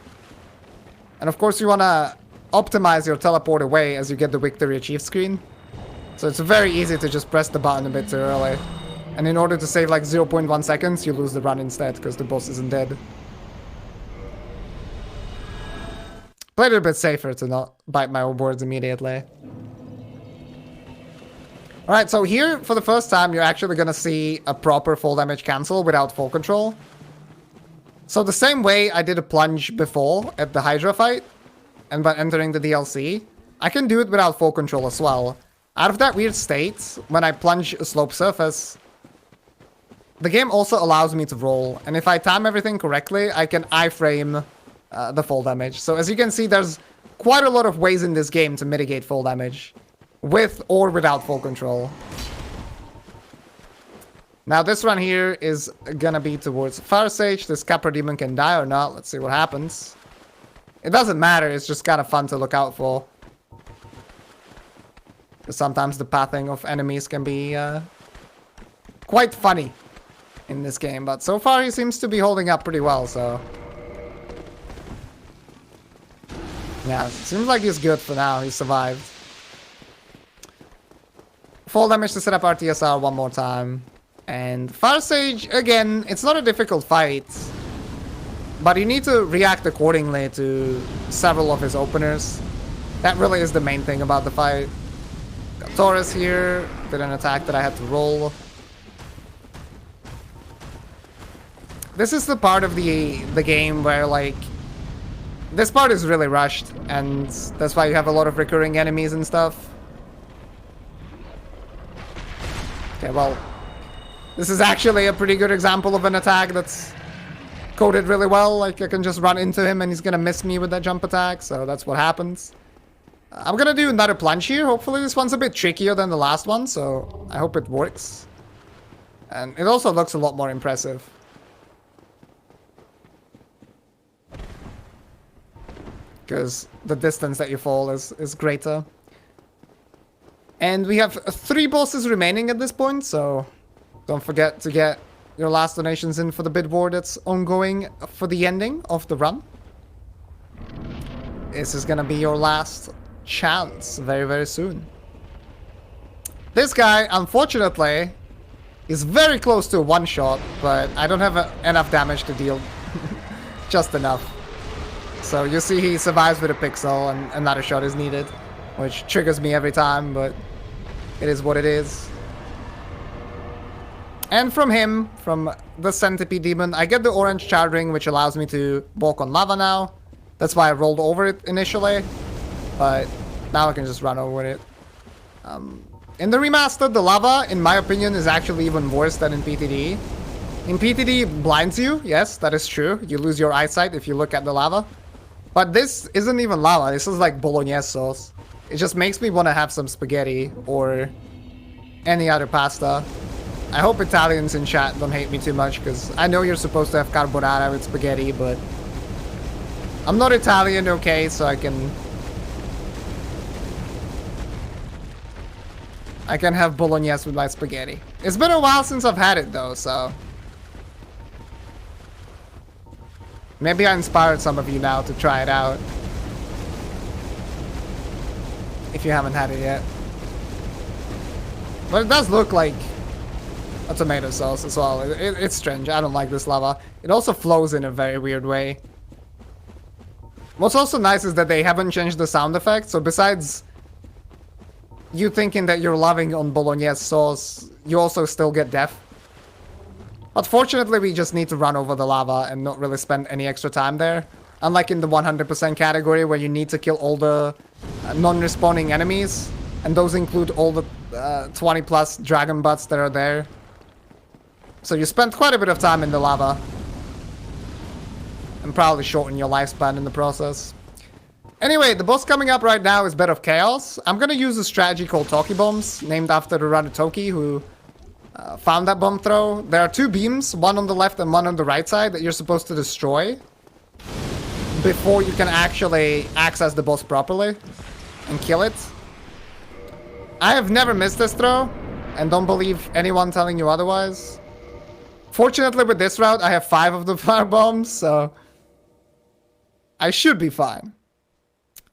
And of course, you want to optimize your teleport away as you get the victory achieved screen. So it's very easy to just press the button a bit too early. And in order to save 0.1 seconds, you lose the run instead because the boss isn't dead. Played it a bit safer to not bite my own words immediately. Alright, so here, for the first time, you're actually going to see a proper fall damage cancel without fall control. So the same way I did a plunge before at the Hydra fight, and by entering the DLC, I can do it without fall control as well. out of that weird state, when I plunge a slope surface, the game also allows me to roll. And if I time everything correctly, I can iframe the fall damage. So as you can see, there's quite a lot of ways in this game to mitigate fall damage, with or without fall control. Now this run here is gonna be towards Fire Sage. This Taurus Demon can die or not. Let's see what happens. It doesn't matter, it's just kind of fun to look out for. Because sometimes the pathing of enemies can be quite funny in this game. But so far he seems to be holding up pretty well, so... yeah, seems like he's good for now. He survived. Fall damage to set up our TSR one more time. And Fire Sage, again, it's not a difficult fight. But you need to react accordingly to several of his openers. That really is the main thing about the fight. Got Taurus here. Did an attack that I had to roll. This is the part of the game where, like... this part is really rushed. And that's why you have a lot of recurring enemies and stuff. Okay, well... this is actually a pretty good example of an attack that's coded really well. Like, I can just run into him and he's gonna miss me with that jump attack, so that's what happens. I'm gonna do another plunge here. Hopefully this one's a bit trickier than the last one, so I hope it works. And it also looks a lot more impressive. Because the distance that you fall is greater. And we have 3 bosses remaining at this point, so... don't forget to get your last donations in for the bid war that's ongoing for the ending of the run. This is gonna be your last chance very, very soon. This guy, unfortunately, is very close to a one-shot, but I don't have enough damage to deal. Just enough. So you see he survives with a pixel and another shot is needed, which triggers me every time, but it is what it is. And from him, from the Centipede Demon, I get the orange Shard Ring, which allows me to walk on lava now. That's why I rolled over it initially, but now I can just run over it. In the Remastered, the lava, in my opinion, is actually even worse than in PTD. In PTD, it blinds you, yes, that is true. You lose your eyesight if you look at the lava. But this isn't even lava, this is like bolognese sauce. It just makes me want to have some spaghetti or any other pasta. I hope Italians in chat don't hate me too much, because I know you're supposed to have carbonara with spaghetti, but I'm not Italian, okay, so I can have bolognese with my spaghetti. It's been a while since I've had it though, so maybe I inspired some of you now to try it out if you haven't had it yet. But it does look like a tomato sauce as well. It's strange. I don't like this lava. It also flows in a very weird way. What's also nice is that they haven't changed the sound effect, so besides you thinking that you're loving on bolognese sauce, you also still get death. But fortunately, we just need to run over the lava and not really spend any extra time there. Unlike in the 100% category, where you need to kill all the non-respawning enemies. And those include all the 20 plus dragon butts that are there. So you spend quite a bit of time in the lava. And probably shorten your lifespan in the process. Anyway, the boss coming up right now is Bed of Chaos. I'm gonna use a strategy called Toki Bombs, named after the runner Toki, who found that bomb throw. There are 2 beams, one on the left and one on the right side, that you're supposed to destroy before you can actually access the boss properly and kill it. I have never missed this throw, and don't believe anyone telling you otherwise. Fortunately, with this route, I have 5 of the fire bombs, so I should be fine.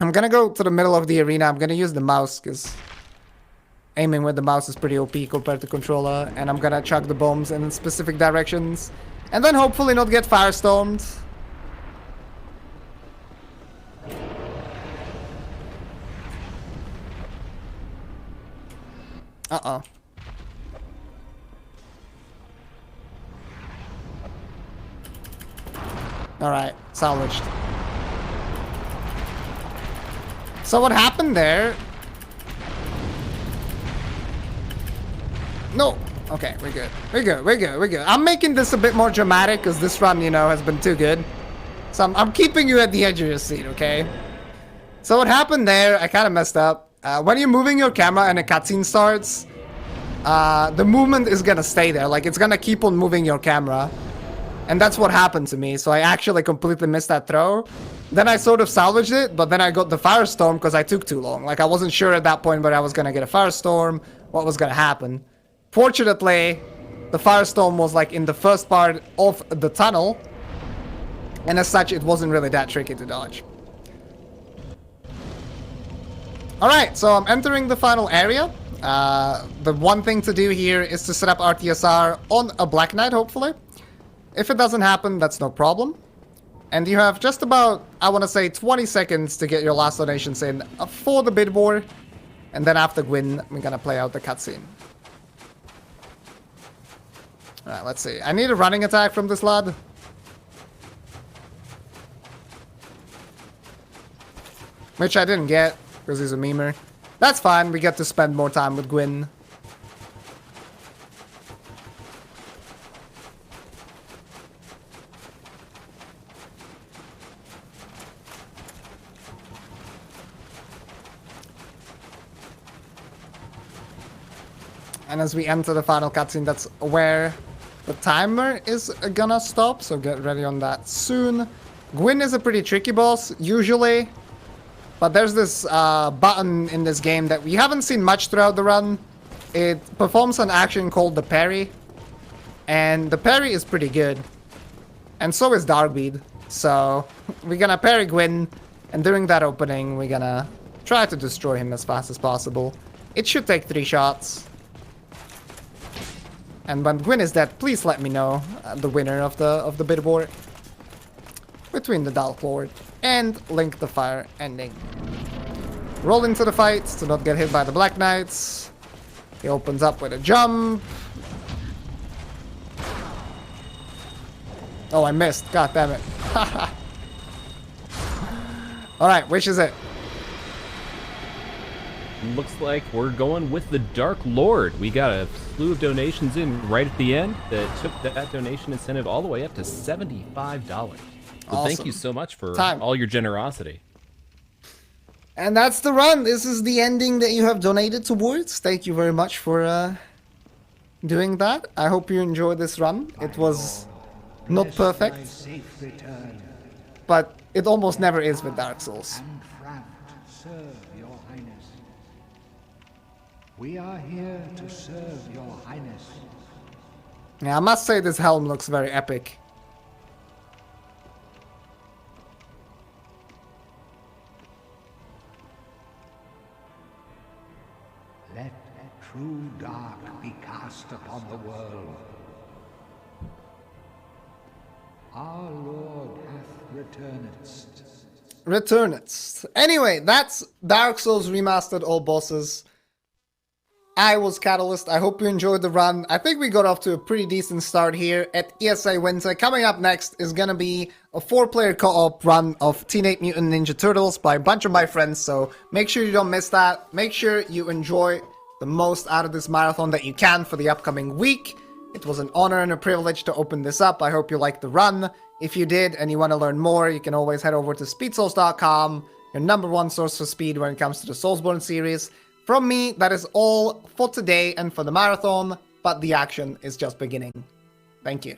I'm gonna go to the middle of the arena. I'm gonna use the mouse, because aiming with the mouse is pretty OP compared to controller, and I'm gonna chuck the bombs in specific directions, and then hopefully not get firestormed. Uh-oh. Alright, salvaged. So what happened there No. Okay, we're good. We're good. I'm making this a bit more dramatic because this run, you know, has been too good. So I'm keeping you at the edge of your seat, okay? So what happened there, I kind of messed up. When you're moving your camera and a cutscene starts, the movement is gonna stay there. Like, it's gonna keep on moving your camera. And that's what happened to me. So I actually completely missed that throw. Then I sort of salvaged it, but then I got the firestorm because I took too long. Like, I wasn't sure at that point whether I was gonna get a firestorm, what was gonna happen. Fortunately, the firestorm was like in the first part of the tunnel. And as such, it wasn't really that tricky to dodge. Alright, so I'm entering the final area. The one thing to do here is to set up RTSR on a Black Knight, hopefully. If it doesn't happen, that's no problem. And you have just about, I want to say, 20 seconds to get your last donations in for the bid war. And then after Gwyn, we're going to play out the cutscene. Alright, let's see. I need a running attack from this lad. Which I didn't get, because he's a memer. That's fine, we get to spend more time with Gwyn. And as we enter the final cutscene, that's where the timer is gonna stop, so get ready on that soon. Gwyn is a pretty tricky boss, usually. But there's this button in this game that we haven't seen much throughout the run. It performs an action called the parry. And the parry is pretty good. And so is Darkbead. So we're gonna parry Gwyn. And during that opening, we're gonna try to destroy him as fast as possible. It should take 3 shots. And when Gwyn is dead, please let me know the winner of the bid war. Between the Dark Lord and Link the Fire ending. Roll into the fight to not get hit by the Black Knights. He opens up with a jump. Oh, I missed. God damn it. Alright, which is it? Looks like we're going with the Dark Lord. We got a slew of donations in right at the end that took that donation incentive all the way up to $75. So awesome. Thank you so much for Time. all your generosity. And that's the run. This is the ending that you have donated towards. Thank you very much for doing that. I hope you enjoyed this run. It was not perfect, but it almost never is with Dark Souls. Serve your highness. We are here to serve your highness. Yeah, I must say this helm looks very epic. Let true dark be cast upon the world. Our Lord hath returned. Returned. Anyway, that's Dark Souls Remastered all bosses. I was Catalyst. I hope you enjoyed the run. I think we got off to a pretty decent start here at ESA Winter. Coming up next is gonna be a 4-player co-op run of Teenage Mutant Ninja Turtles by a bunch of my friends, so make sure you don't miss that. Make sure you enjoy the most out of this marathon that you can for the upcoming week. It was an honor and a privilege to open this up. I hope you liked the run. If you did and you want to learn more, you can always head over to speedsouls.com, your #1 source for speed when it comes to the Soulsborne series. From me, that is all for today and for the marathon, but the action is just beginning. Thank you.